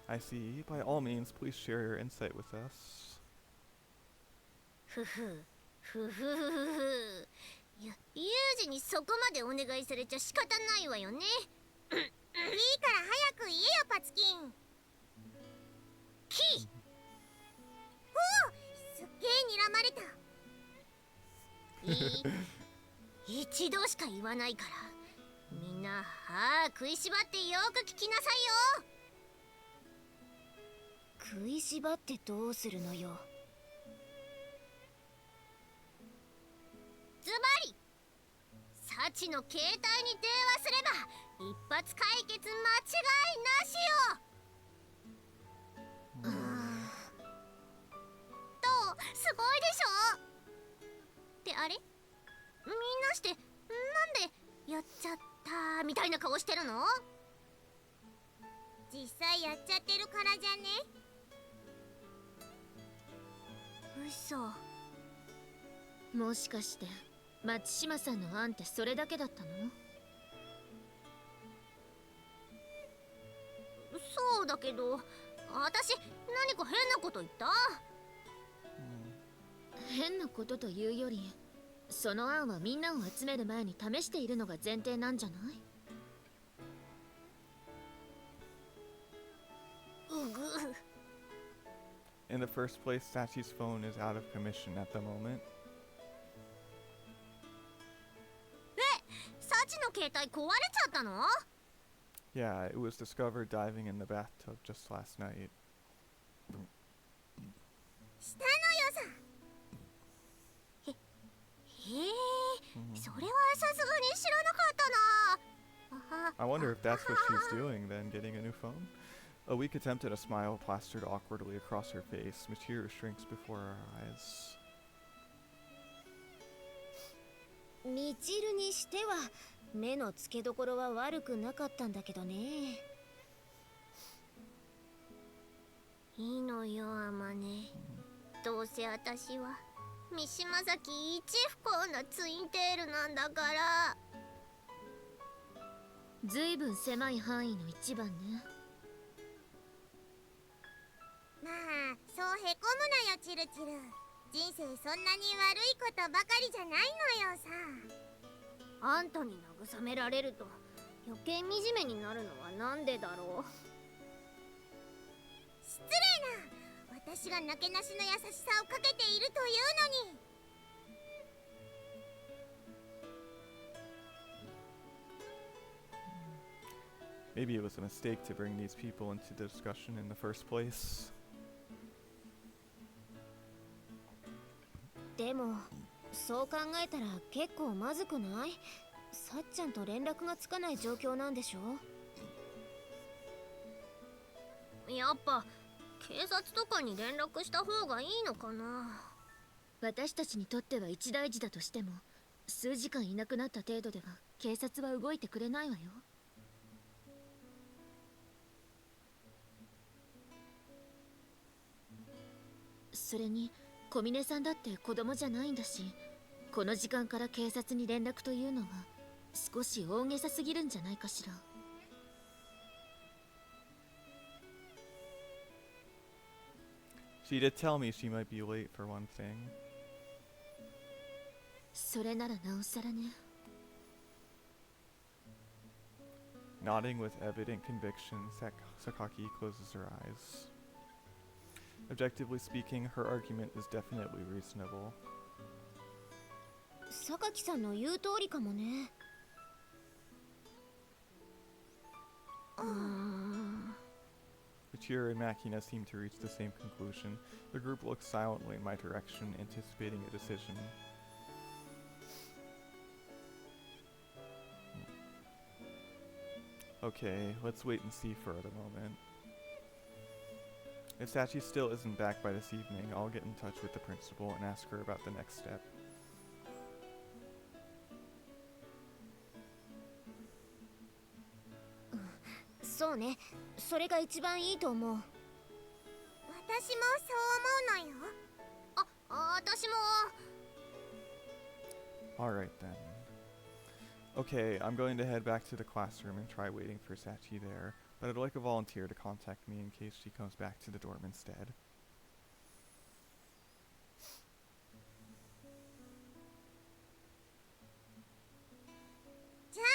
I see. By all means, please share your insight with us. ふふふふふふ。ユージにそこまでお願いされちゃ仕方ないわよね。いいから早く言えよ、パツキン。キー。おお、すっげえ睨まれた。一度しか言わないから、みんな食いしばってよく聞きなさいよ。食いしばってどうするのよ。ズバリ、サチの携帯に電話すれば一発解決間違いなしよ。どう？すごいでしょ？ってあれ？みんなしてなんでやっちゃったみたいな顔してるの？実際やっちゃってるからじゃね？嘘。もしかして松島さんの案ってそれだけだったの？そうだけど、私何か変なこと言った？変なことというより、その案はみんなを集める前に試しているのが前提なんじゃない？うぐ。 In the first place, Sachi's phone is out of commission at the moment. サチの携帯壊れちゃったの？ Yeah, it was discovered diving in the bathtub just last night. したのよさ。へえ、それはさすがに知らなかったな。 I wonder if that's what she's doing then, getting a new phone? A weak attempt at a smile plastered awkwardly across her face. Michiru shrinks before her eyes. みちるにしては目の付けどころは悪くなかったんだけどね。いいのよ、あまね。どうせ私は三島崎一不幸なツインテールなんだから。ずいぶん狭い範囲の一番ね。まあそうへこむなよ、チルチル。人生そんなに悪いことばかりじゃないのよさ。あんたに慰められると余計惨めになるのはなんでだろう。失礼な。私がなけなしの優しさをかけているというのに。Maybe it was a mistake to bring these people into the discussion in the first place. でもそう考えたら結構まずくない？さっちゃんと連絡がつかない状況なんでしょ？やっぱ警察とかに連絡した方がいいのかな。私たちにとっては一大事だとしても、数時間いなくなった程度では警察は動いてくれないわよ。それに小峰さんだって子供じゃないんだし、この時間から警察に連絡というのは少し大げさすぎるんじゃないかしら。She did tell me she might be late for one thing. それならなおさらね。Nodding with evident conviction, Sakaki closes her eyes. Objectively speaking, her argument is definitely reasonable. 榊さんの言う通りかもね。But Yuria and Makina seem to reach the same conclusion. The group looks silently in my direction, anticipating a decision. Okay, let's wait and see for the moment. If Sachi still isn't back by this evening, I'll get in touch with the principal and ask her about the next step. そうね、それが一番いいと思う。私もそう思うのよ。私も。Alright then. Okay, I'm going to head back to the classroom and try waiting for Sachi there, but I'd like a volunteer to contact me in case she comes back to the dorm instead. じゃあ、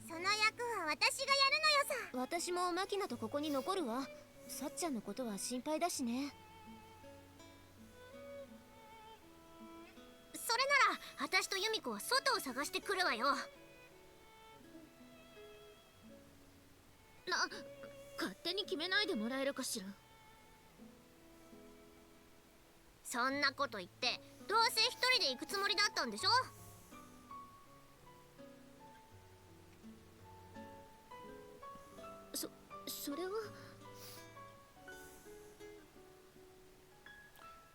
その役は私がやるのよさ。私もマキナとここに残るわ。さっちゃんのことは心配だしね。それなら私とユミコは外を探してくるわよ。勝手に決めないでもらえるかしら。そんなこと言ってどうせ一人で行くつもりだったんでしょ。それは。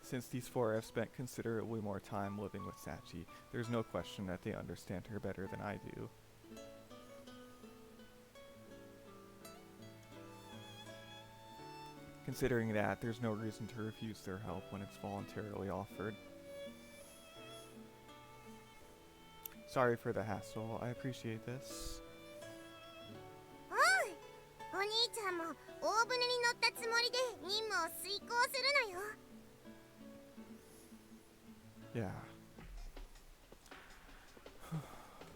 Since these four have spent considerably more time living with Sachi, there's no question that they understand her better than I do. Considering that, there's no reason to refuse their help when it's voluntarily offered. Sorry for the hassle, I appreciate this. お兄ちゃんも大船に乗ったつもりで任務を遂行するのよ。Yeah.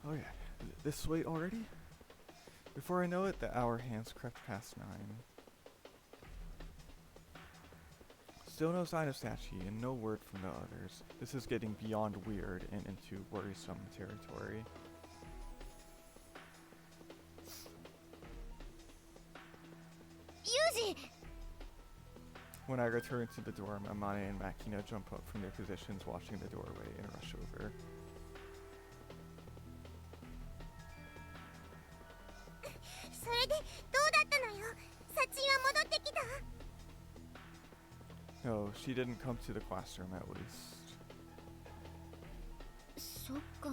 Oh yeah, this late already? Before I know it, the hour hands crept past 9. Still no sign of Sachi and no word from the others. This is getting beyond weird and into worrisome territory. Yuuji! When I return to the dorm, Amane and Makina jump up from their positions watching the doorway and rush over. それでどうだったのよ。サチは戻ってきた？ No, she didn't come to the classroom at least. そっか。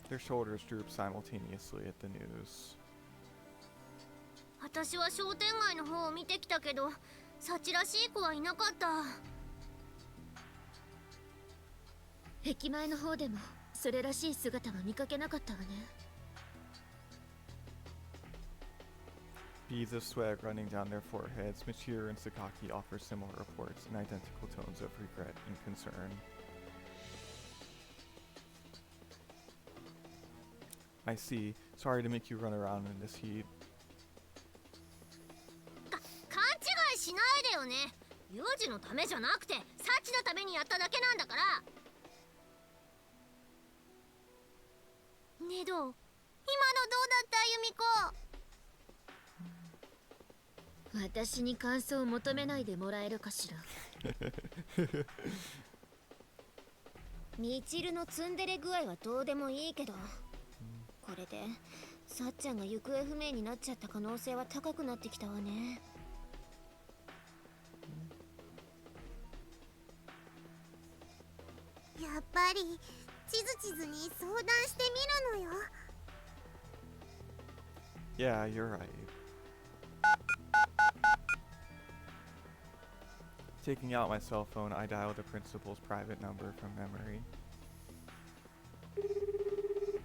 Their shoulders droop simultaneously at the news. 私は商店街の方を見てきたけど、サチらしい子はいなかった。駅前の方でもそれらしい姿は見かけなかったわね。Beads of sweat running down their foreheads, Michiru and Sakaki offer similar reports in identical tones of regret and concern. I see. Sorry to make you run around in this heat. 勘違いしないでよね。ユージのためじゃなくてサチのためにやっただけなんだから。ねえどう？今のどうだったユミコ？私に感想を求めないでもらえるかしら。ミチルのツンデレ具合はどうでもいいけど、これでさっちゃんが行方不明になっちゃった可能性は高くなってきたわね。やっぱり地図に相談してみるのよ。Yeah, you're right. Taking out my cell phone, I dialed the principal's private number from memory.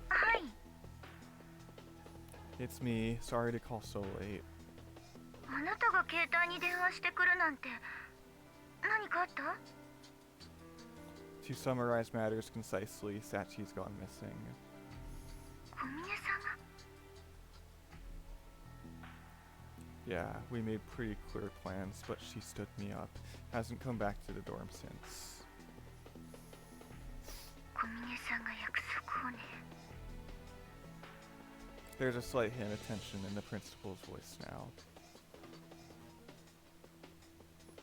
はい。 It's me. Sorry to call so late. あなたが携帯に電話してくるなんて何かあった？ To summarize matters concisely, Sachi's gone missing. 小峰さんが Yeah, we made pretty clear plans, but she stood me up. Hasn't come back to the dorm since. 小峰さんが約束をね。 There's a slight hint of tension in the principal's voice now.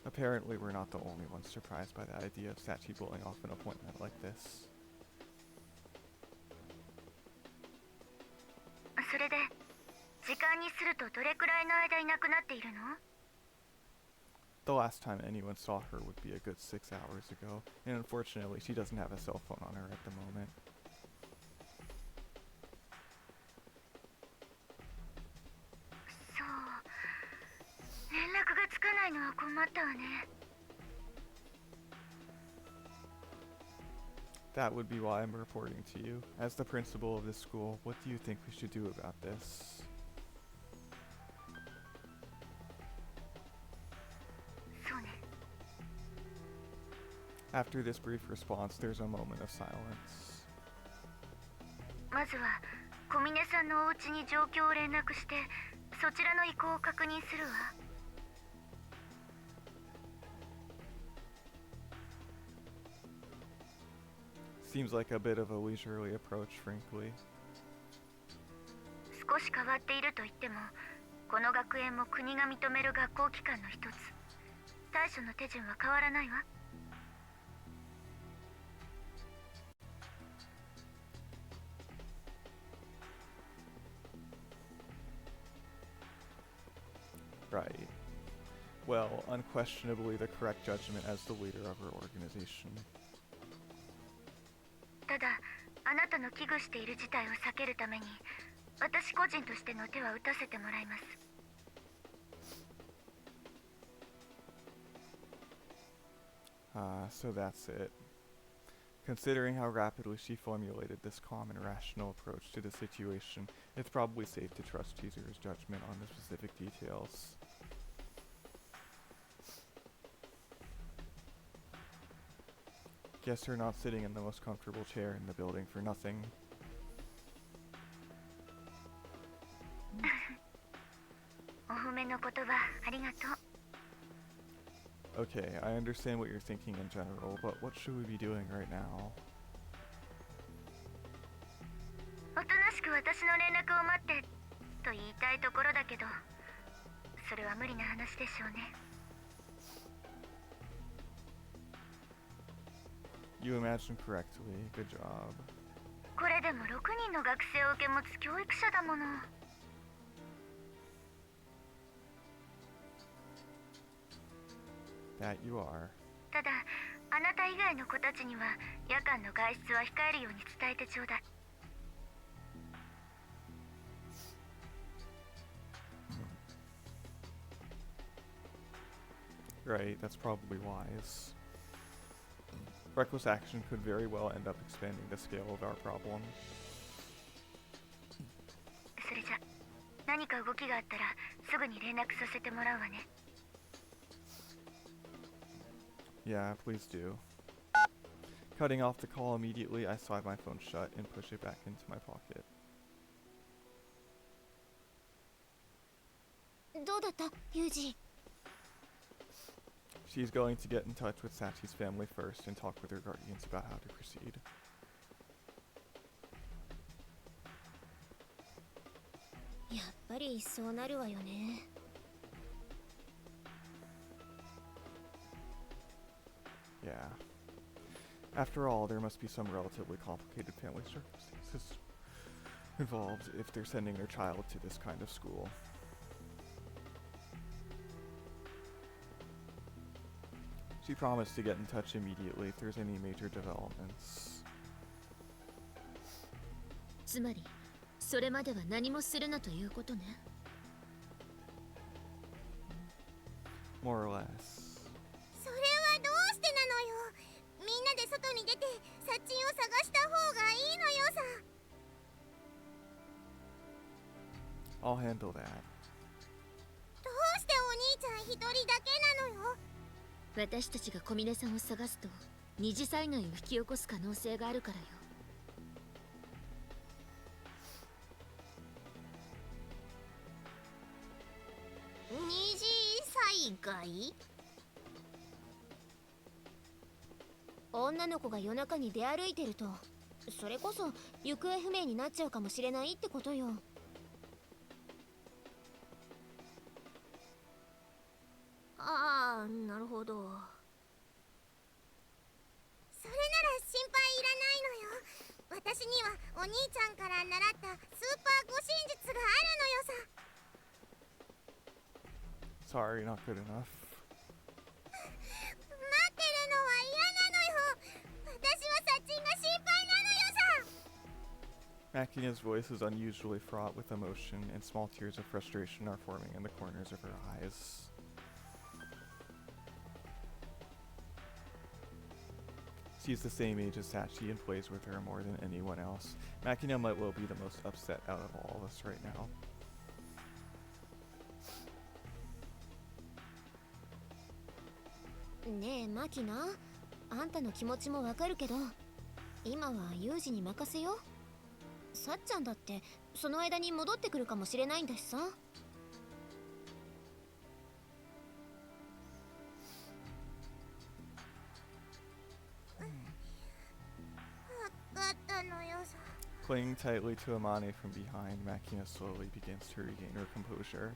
Apparently, we're not the only ones surprised by the idea of Sachi blowing off an appointment like this. それで時間にするとどれくらいの間いなくなっているの？ The last time anyone saw her would be a good 6 hours ago, and unfortunately, she doesn't have a cell phone on her at the moment. そう連絡がつかないのは困ったわね。 That would be why I'm reporting to you. As the principal of this school, what do you think we should do about this? そうね。 After this brief response, there's a moment of silence. まずは小峰さんのお家に状況を連絡してそちらの意向を確認するわ。 Seems like a bit of a leisurely approach, frankly. 少し変わっていると言ってもこの学園も国が認める学校機関の一つ。対処の手順は変わらないわ。 Right. Well, unquestionably the correct judgment as the leader of her organization. ただあなたの危惧している事態を避けるために私個人としての手は打たせてもらいます。 So that's it. Considering how rapidly she formulated this calm and rational approach to the situation, it's probably safe to trust Chizuru's judgment on the specific details. Guess her not sitting in the most comfortable chair in the building for nothing. お褒めの言葉ありがとう。 Okay, I understand what you're thinking in general, but what should we be doing right now? おとなしく私の連絡を待ってと言いたいところだけどそれは無理な話でしょうね。 You imagined correctly. Good job. これでも6人の学生を受け持つ教育者だもの。 That you are. ただあなた以外の子たちには夜間の外出は控えるように伝えてちょうだい。 Right, that's probably wise. Reckless action could very well end up expanding the scale of our problem. それじゃ何か動きがあったらすぐに連絡させてもらうわね。 Yeah, please do. Cutting off the call immediately, I slide my phone shut and push it back into my pocket. どうだったユージ？ She's going to get in touch with Sachi's family first and talk with her guardians about how to proceed. やっぱりそうなるわよね。 Yeah. After all, there must be some relatively complicated family circumstances involved if they're sending their child to this kind of school. She promised to get in touch immediately if there's any major developments. つまりそれまでは何もするなということね。 More or less. それ I'll handle that. どうしてお兄ちゃん一人だけなのよ。私たちが小峰さんを探すと二次災害を引き起こす可能性があるからよ。二次災害？女の子が夜中に出歩いてると、それこそ行方不明になっちゃうかもしれないってことよ。ああ、なるほど。それなら心配いらないのよ。私にはお兄ちゃんから習ったスーパー護身術があるのよさ。 Sorry, not good enough. 待ってるのは嫌なのよ。私はサチンが心配なのよさ。 Makina's voice is unusually fraught with emotion, and small tears of frustration are forming in the corners of her eyes. She's the same age as Sachi and plays with her more than anyone else. Makina might well be the most upset out of all of us right now. ねえマキナ、あんたの気持ちもわかるけど、今はユージに任せよう。さっちゃんだってその間に戻ってくるかもしれないんだしさ。分かったのよさ。 Clinging tightly to Amane from behind, Makina slowly begins to regain her composure.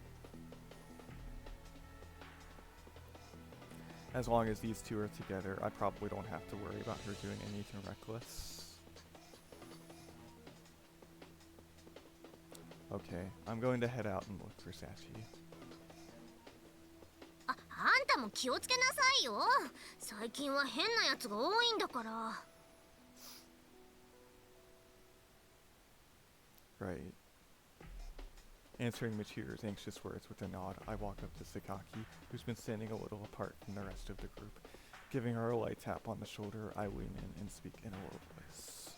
As long as these two are together, I probably don't have to worry about her doing anything reckless. Okay, I'm going to head out and look for Sachi. あんたも気をつけなさいよ。最近は変なやつが多いんだから。 Right. Answering Michiru's anxious words with a nod, I walk up to Sakaki, who's been standing a little apart from the rest of the group. Giving her a light tap on the shoulder, I lean in and speak in a low voice.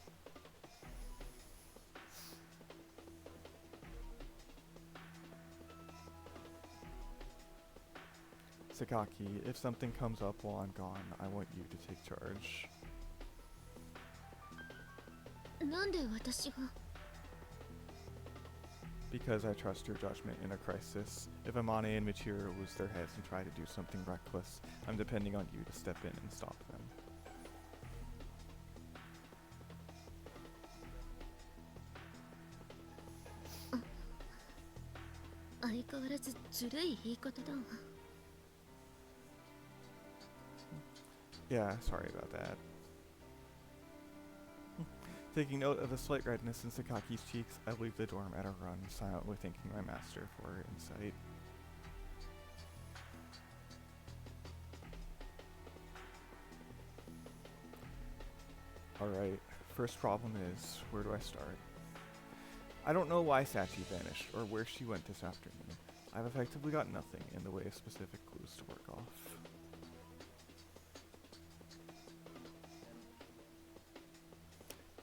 Sakaki, if something comes up while I'm gone, I want you to take charge. なんで私が？ Because I trust your judgment in a crisis. If Amane and Michiru lose their heads and try to do something reckless, I'm depending on you to step in and stop them. 相変わらずずるい言い方だ。 Yeah, sorry about that. Taking note of the slight redness in Sakaki's cheeks, I leave the dorm at a run, silently thanking my master for her insight. Alright, first problem is, where do I start? I don't know why Sachi vanished, or where she went this afternoon. I've effectively got nothing in the way of specific clues to work off.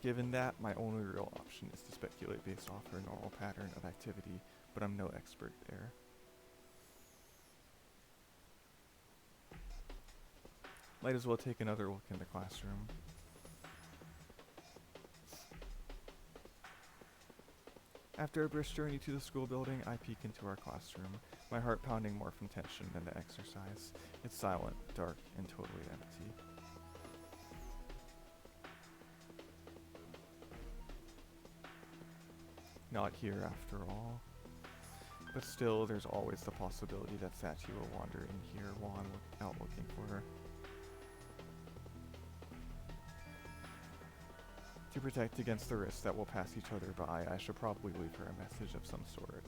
Given that, my only real option is to speculate based off her normal pattern of activity, but I'm no expert there. Might as well take another look in the classroom. After a brisk journey to the school building, I peek into our classroom, my heart pounding more from tension than the exercise. It's silent, dark, and totally empty. Not here after all. But still, there's always the possibility that Sachi will wander in here while I'm out looking for her. To protect against the risks that will pass each other by, I should probably leave her a message of some sort.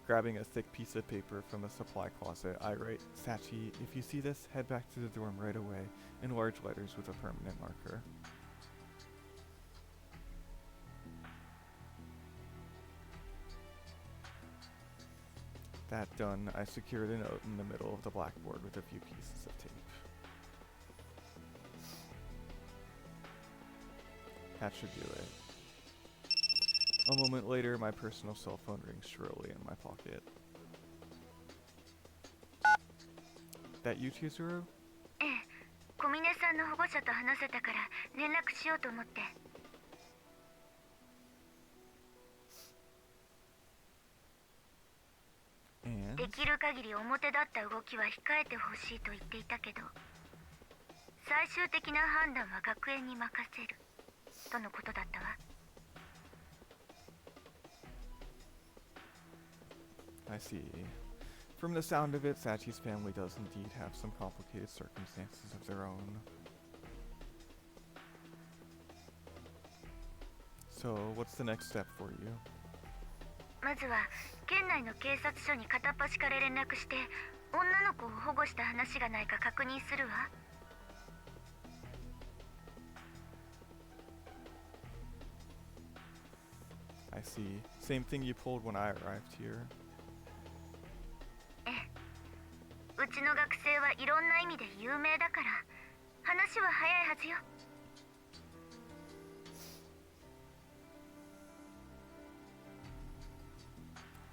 Grabbing a thick piece of paper from the supply closet, I write, "Sachi, if you see this, head back to the dorm right away," in large letters with a permanent marker. That done, I secured a note in the middle of the blackboard with a few pieces of tape. That should do it. A moment later, my personal cell phone rings shrilly in my pocket. That you, Chizuru? ええ、小峰さんの保護者と話せたから連絡しようと思って。And できる限り表立った動きは控えてほしいと言っていたけど、最終的な判断は学園に任せるとのことだったわ。I see. From the sound of it, Sachi's family does indeed have some complicated circumstances of their own. So, what's the next step for you? まずは県内の警察署に片っ端から連絡して女の子を保護した話がないか確認するわ。I see. Same thing you pulled when I arrived here. ええ、うちの学生はいろんな意味で有名だから話は早いはずよ。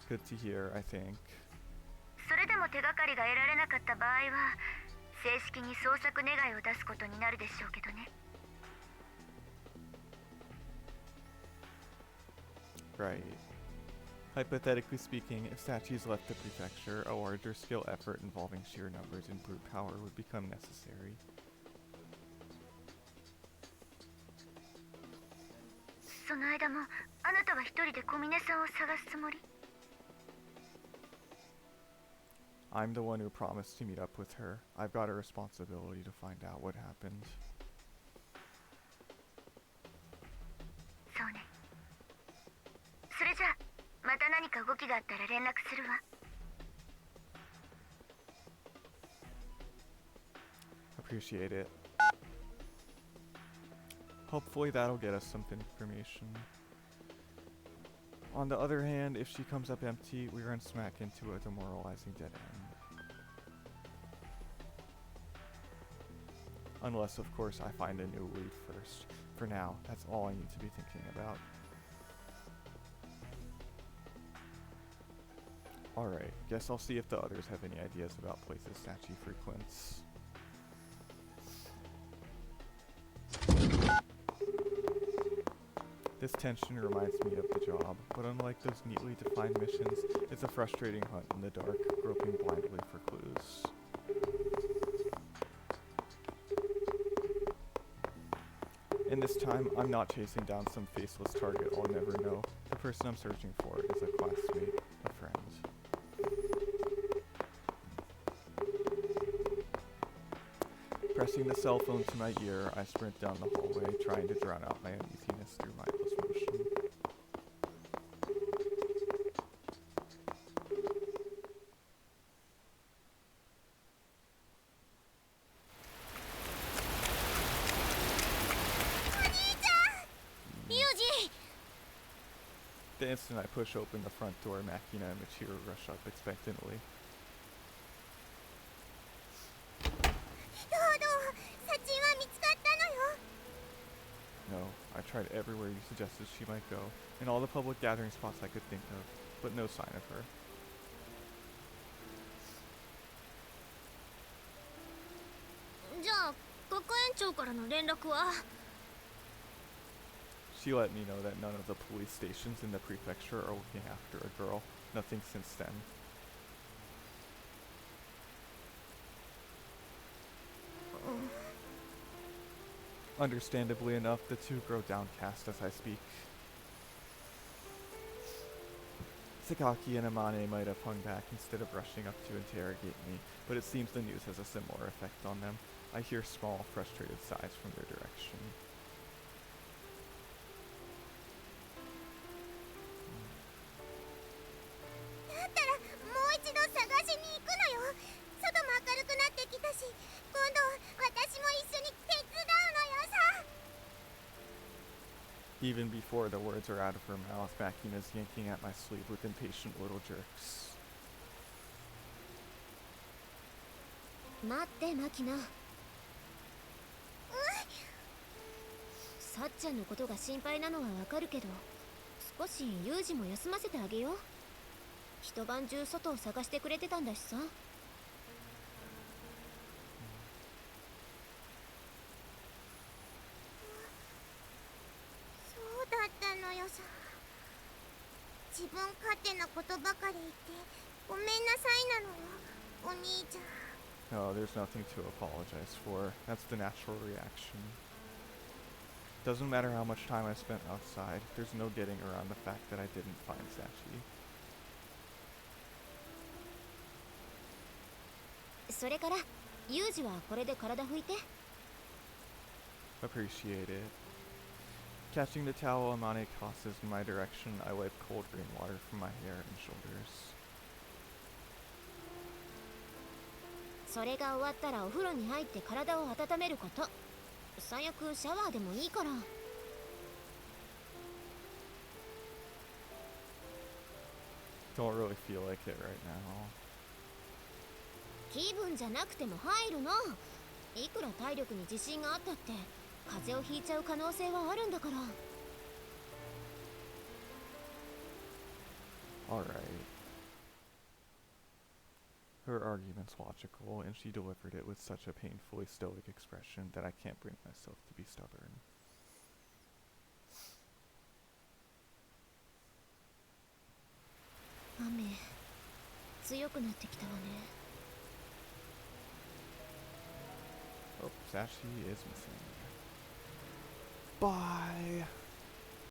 Good to hear, I think. それでも手がかりが得られなかった場合は正式に捜索願いを出すことになるでしょうけどね。Right. Hypothetically speaking, if Sachi's left the prefecture, a larger skill effort involving sheer numbers and brute power would become necessary. その間もあなたは一人で小峰さんを探すつもり？ I'm the one who promised to meet up with her. I've got a responsibility to find out what happened. そうね。それじゃあまた何か動きがあったら連絡するわ。Appreciate it. Hopefully that'll get us some information. On the other hand, if she comes up empty, we run smack into a demoralizing dead end. Unless, of course, I find a new lead first. For now, that's all I need to be thinking about. Alright, guess I'll see if the others have any ideas about places Sachi frequents. This tension reminds me of the job, but unlike those neatly defined missions, it's a frustrating hunt in the dark, groping blindly for clues. And this time, I'm not chasing down some faceless target I'll never know. The person I'm searching for is a classmate, a friend. Pressing the cell phone to my ear, I sprint down the hallway, trying to drown out my uneasiness through mindless motion. Yuuji! The instant I push open the front door, Makina and Michiru rush up expectantly. どうサチは見つかったのよ。 No, I tried everywhere you suggested she might go, and all the public gathering spots I could think of, but no sign of her. じゃあ学園長からの連絡は？ She let me know that none of the police stations in the prefecture are looking after a girl. Nothing since then. Understandably enough, the two grow downcast as I speak. Sakaki and Amane might have hung back instead of rushing up to interrogate me, but it seems the news has a similar effect on them. I hear small, frustrated sighs from their direction. だったらもう一度探しに行くのよ。外も明るくなってきたし、今度私も一緒に手伝うのよさ。 Even before the words are out of her mouth, Makina's yanking at my sleeve with impatient little jerks. 待ってマキナ。さっちゃんのことが心配なのはわかるけど、少しユージも休ませてあげよう。一晩中外を探してくれてたんだしさ。そうだったのよさ。自分勝手なことばかり言ってごめんなさいなのよ、お兄ちゃん。No, there's nothing to apologize for. That's the natural reaction. Doesn't matter how much time I spent outside, there's no getting around the fact that I didn't find Sachi. それからユージはこれで体拭いて。 Appreciate it. Catching the towel Amane tosses in my direction, I wipe cold rainwater from my hair and shoulders. それが終わったらお風呂に入って体を温めること。最悪シャワーでもいいから。 Don't really feel like it right now. 気分じゃなくても入るの。いくら体力に自信があったって風邪をひいちゃう可能性はあるんだから。 Alright. Her argument's logical, and she delivered it with such a painfully stoic expression that I can't bring myself to be stubborn. 雨強くなってきたわね。 Oh, Sachi is missing. Bye!